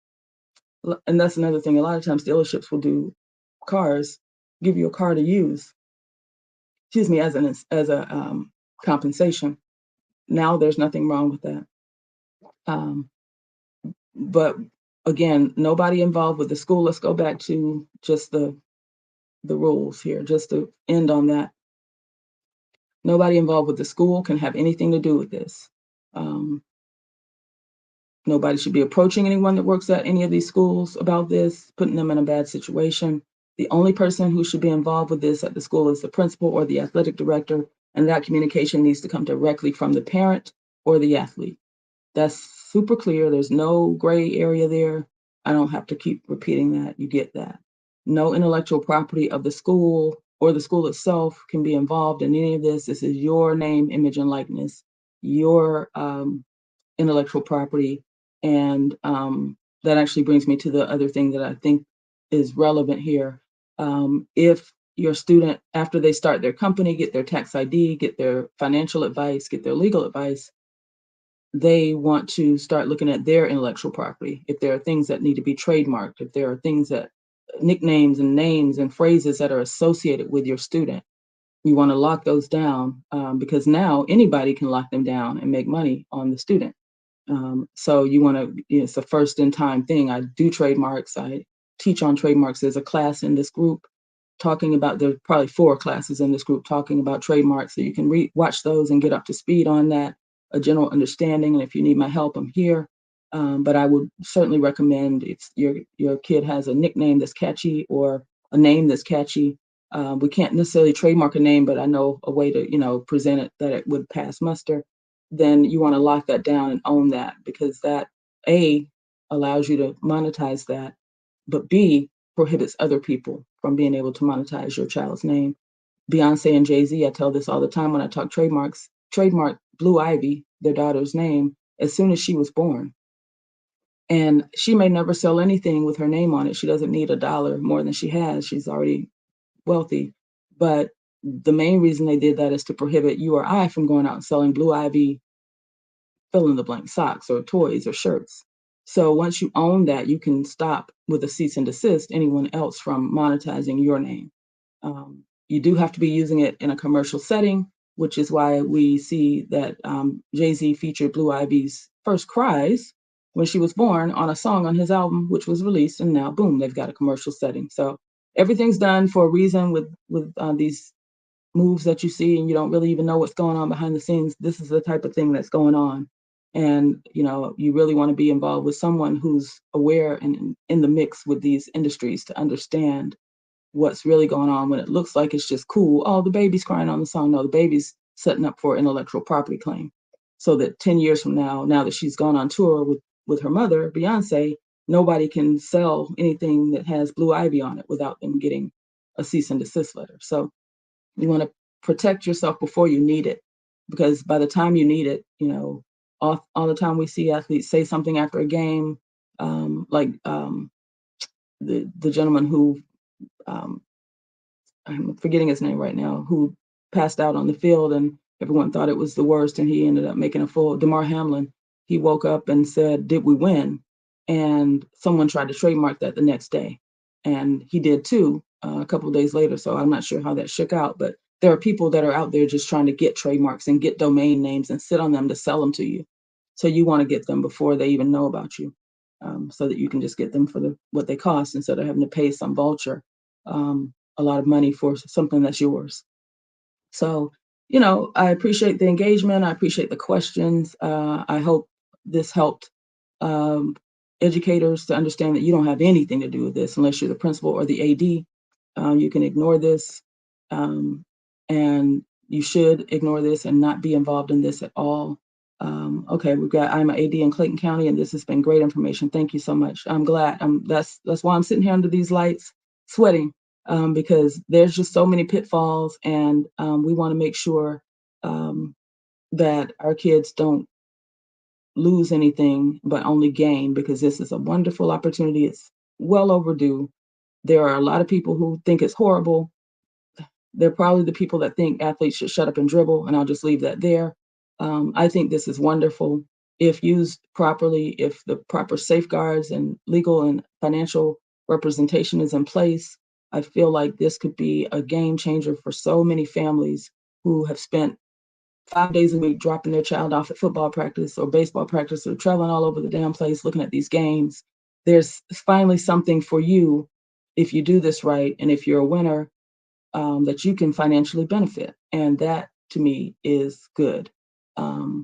And that's another thing. A lot of times dealerships will do cars, give you a car to use, excuse me, as a compensation. Now there's nothing wrong with that. But again, nobody involved with the school. Let's go back to just the rules here, just to end on that. Nobody involved with the school can have anything to do with this. Nobody should be approaching anyone that works at any of these schools about this, putting them in a bad situation. The only person who should be involved with this at the school is the principal or the athletic director, and that communication needs to come directly from the parent or the athlete. That's super clear. There's no gray area there. I don't have to keep repeating that. You get that. No intellectual property of the school or the school itself can be involved in any of this. This is your name, image, and likeness, your intellectual property. And that actually brings me to the other thing that I think is relevant here. If your student, after they start their company, get their tax ID, get their financial advice, get their legal advice, they want to start looking at their intellectual property. If there are things that need to be trademarked, if there are things that nicknames and names and phrases that are associated with your student, you want to lock those down, because now anybody can lock them down and make money on the student. So you want to, it's a first in time thing. I do trademarks. I teach on trademarks. There's a class in this group talking about, there's probably 4 classes in this group talking about trademarks, so you can watch those and get up to speed on that, a general understanding. And if you need my help, I'm here. But I would certainly recommend, if your kid has a nickname that's catchy or a name that's catchy. We can't necessarily trademark a name, but I know a way to, present it that it would pass muster. Then you want to lock that down and own that, because that A allows you to monetize that, but B prohibits other people from being able to monetize your child's name. Beyonce and Jay-Z, I tell this all the time when I talk trademarks, trademark Blue Ivy, their daughter's name, as soon as she was born. And she may never sell anything with her name on it. She doesn't need $1 more than she has. She's already wealthy. But the main reason they did that is to prohibit you or I from going out and selling Blue Ivy fill in the blank socks or toys or shirts. So once you own that, you can stop with a cease and desist anyone else from monetizing your name. You do have to be using it in a commercial setting, which is why we see that Jay-Z featured Blue Ivy's first cries when she was born on a song on his album, which was released, and now boom, they've got a commercial setting. So everything's done for a reason with these moves that you see, and you don't really even know what's going on behind the scenes. This is the type of thing that's going on. And you really want to be involved with someone who's aware and in the mix with these industries to understand what's really going on, when it looks like it's just cool. Oh, the baby's crying on the song. No, the baby's setting up for intellectual property claim. So that 10 years from now that she's gone on tour with her mother, Beyonce, nobody can sell anything that has Blue Ivy on it without them getting a cease and desist letter. So you want to protect yourself before you need it, because by the time you need it, all the time we see athletes say something after a game, like the gentleman who, um, I'm forgetting his name right now, who passed out on the field and everyone thought it was the worst, and he ended up making a full. Damar Hamlin, he woke up and said, "Did we win?" And someone tried to trademark that the next day, and he did too, a couple of days later. So I'm not sure how that shook out, but there are people that are out there just trying to get trademarks and get domain names and sit on them to sell them to you. So you want to get them before they even know about you, so that you can just get them for what they cost, instead of having to pay some vulture a lot of money for something that's yours. So, I appreciate the engagement. I appreciate the questions. I hope this helped um, educators to understand that you don't have anything to do with this unless you're the principal or the AD. You can ignore this, um, and you should ignore this and not be involved in this at all. Okay, I'm an AD in Clayton County, and this has been great information. Thank you so much. I'm glad. That's why I'm sitting here under these lights, sweating, because there's just so many pitfalls, and we want to make sure um, that our kids don't lose anything but only gain, because this is a wonderful opportunity. It's well overdue. There are a lot of people who think it's horrible. They're probably the people that think athletes should shut up and dribble, and I'll just leave that there. I think this is wonderful if used properly, if the proper safeguards and legal and financial representation is in place. I feel like this could be a game changer for so many families who have spent 5 days a week dropping their child off at football practice or baseball practice or traveling all over the damn place looking at these games. There's finally something for you if you do this right, and if you're a winner, that you can financially benefit. And that to me is good,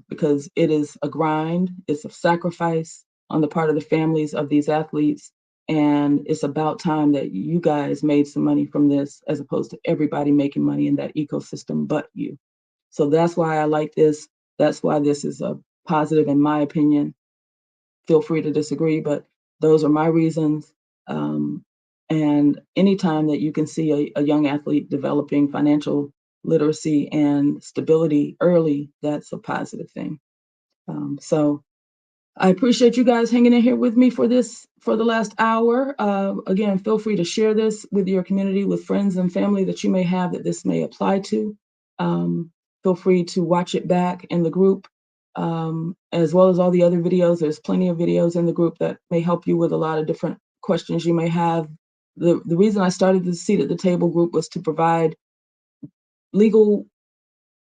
because it is a grind, it's a sacrifice on the part of the families of these athletes. And it's about time that you guys made some money from this, as opposed to everybody making money in that ecosystem but you. So that's why I like this. That's why this is a positive, in my opinion. Feel free to disagree, but those are my reasons. Um, and anytime that you can see a young athlete developing financial literacy and stability early, that's a positive thing. So I appreciate you guys hanging in here with me for the last hour. Again, feel free to share this with your community, with friends and family that you may have that this may apply to. Um, Feel free to watch it back in the group, as well as all the other videos. There's plenty of videos in the group that may help you with a lot of different questions you may have. The reason I started the Seat at the Table group was to provide legal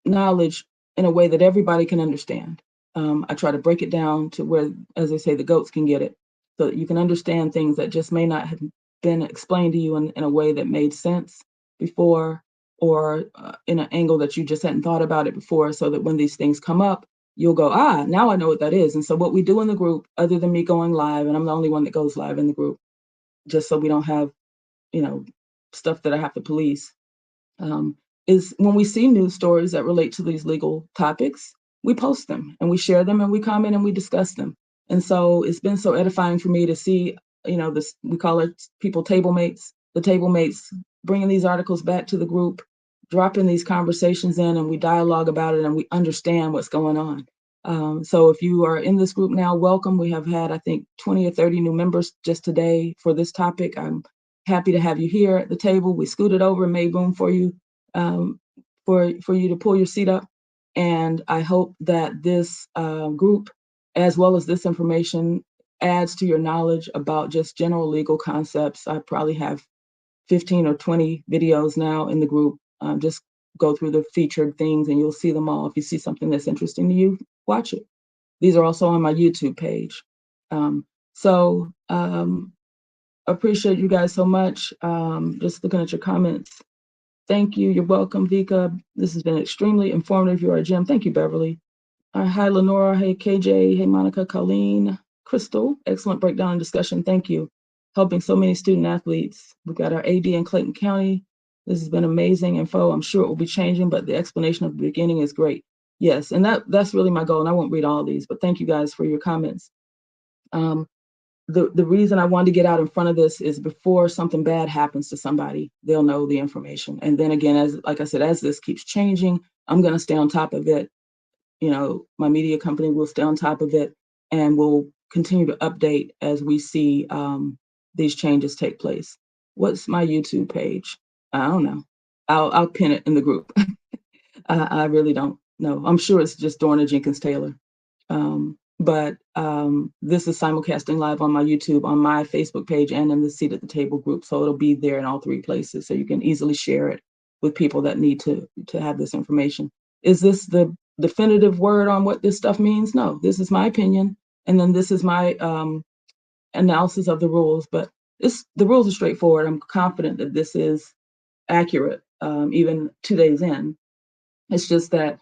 knowledge in a way that everybody can understand. I try to break it down to where, as they say, the goats can get it, so that you can understand things that just may not have been explained to you in a way that made sense. before, or in an angle that you just hadn't thought about it before, so that when these things come up, you'll go, now I know what that is. And so what we do in the group, other than me going live, and I'm the only one that goes live in the group, just so we don't have, stuff that I have to police, um, is when we see news stories that relate to these legal topics, we post them and we share them and we comment and we discuss them. And so it's been so edifying for me to see, this, we call it people table mates, the table mates bringing these articles back to the group, dropping these conversations in, and we dialogue about it and we understand what's going on. So if you are in this group now, welcome. We have had, I think, 20 or 30 new members just today for this topic. I'm happy to have you here at the table. We scooted over and made room for you, um, for you to pull your seat up. And I hope that this group, as well as this information, adds to your knowledge about just general legal concepts. I probably have 15 or 20 videos now in the group. Just go through the featured things and you'll see them all. If you see something that's interesting to you, watch it. These are also on my YouTube page. So appreciate you guys so much. Just looking at your comments. Thank you. You're welcome, Vika. This has been extremely informative. You are a gem. Thank you, Beverly. Hi, Lenora. Hey, KJ. Hey, Monica, Colleen, Crystal. Excellent breakdown and discussion. Thank you. Helping so many student athletes. We've got our AD in Clayton County. This has been amazing info. I'm sure it will be changing, but the explanation of the beginning is great. Yes, and that's really my goal. And I won't read all these, but thank you guys for your comments. The reason I wanted to get out in front of this is before something bad happens to somebody, they'll know the information. And then again, like I said, as this keeps changing, I'm going to stay on top of it. My media company will stay on top of it, and we'll continue to update as we see these changes take place. What's my YouTube page? I don't know. I'll pin it in the group. I really don't know. I'm sure it's just Dorna Jenkins Taylor. But this is simulcasting live on my YouTube, on my Facebook page, and in the Seat at the Table group. So it'll be there in all three places. So you can easily share it with people that need to have this information. Is this the definitive word on what this stuff means? No, this is my opinion. And then this is my analysis of the rules. But the rules are straightforward. I'm confident that this is accurate, even 2 days in. It's just that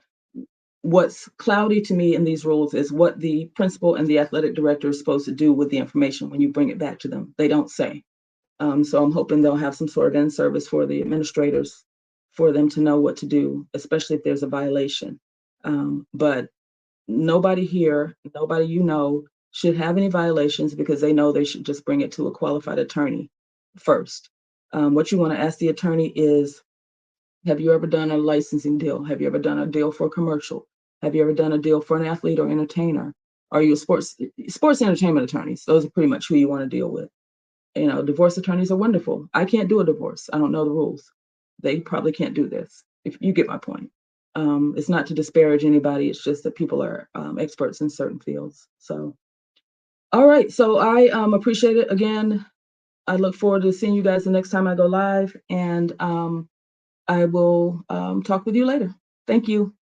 what's cloudy to me in these rules is what the principal and the athletic director is supposed to do with the information when you bring it back to them. They don't say. So I'm hoping they'll have some sort of in-service for the administrators for them to know what to do, especially if there's a violation. But nobody here, nobody should have any violations, because they know they should just bring it to a qualified attorney first. What you want to ask the attorney is, have you ever done a licensing deal? Have you ever done a deal for a commercial? Have you ever done a deal for an athlete or entertainer? Are you a sports entertainment attorneys? Those are pretty much who you want to deal with. Divorce attorneys are wonderful. I can't do a divorce. I don't know the rules. They probably can't do this, if you get my point. It's not to disparage anybody. It's just that people are experts in certain fields. So, all right. So I appreciate it. Again, I look forward to seeing you guys the next time I go live. And I will talk with you later. Thank you.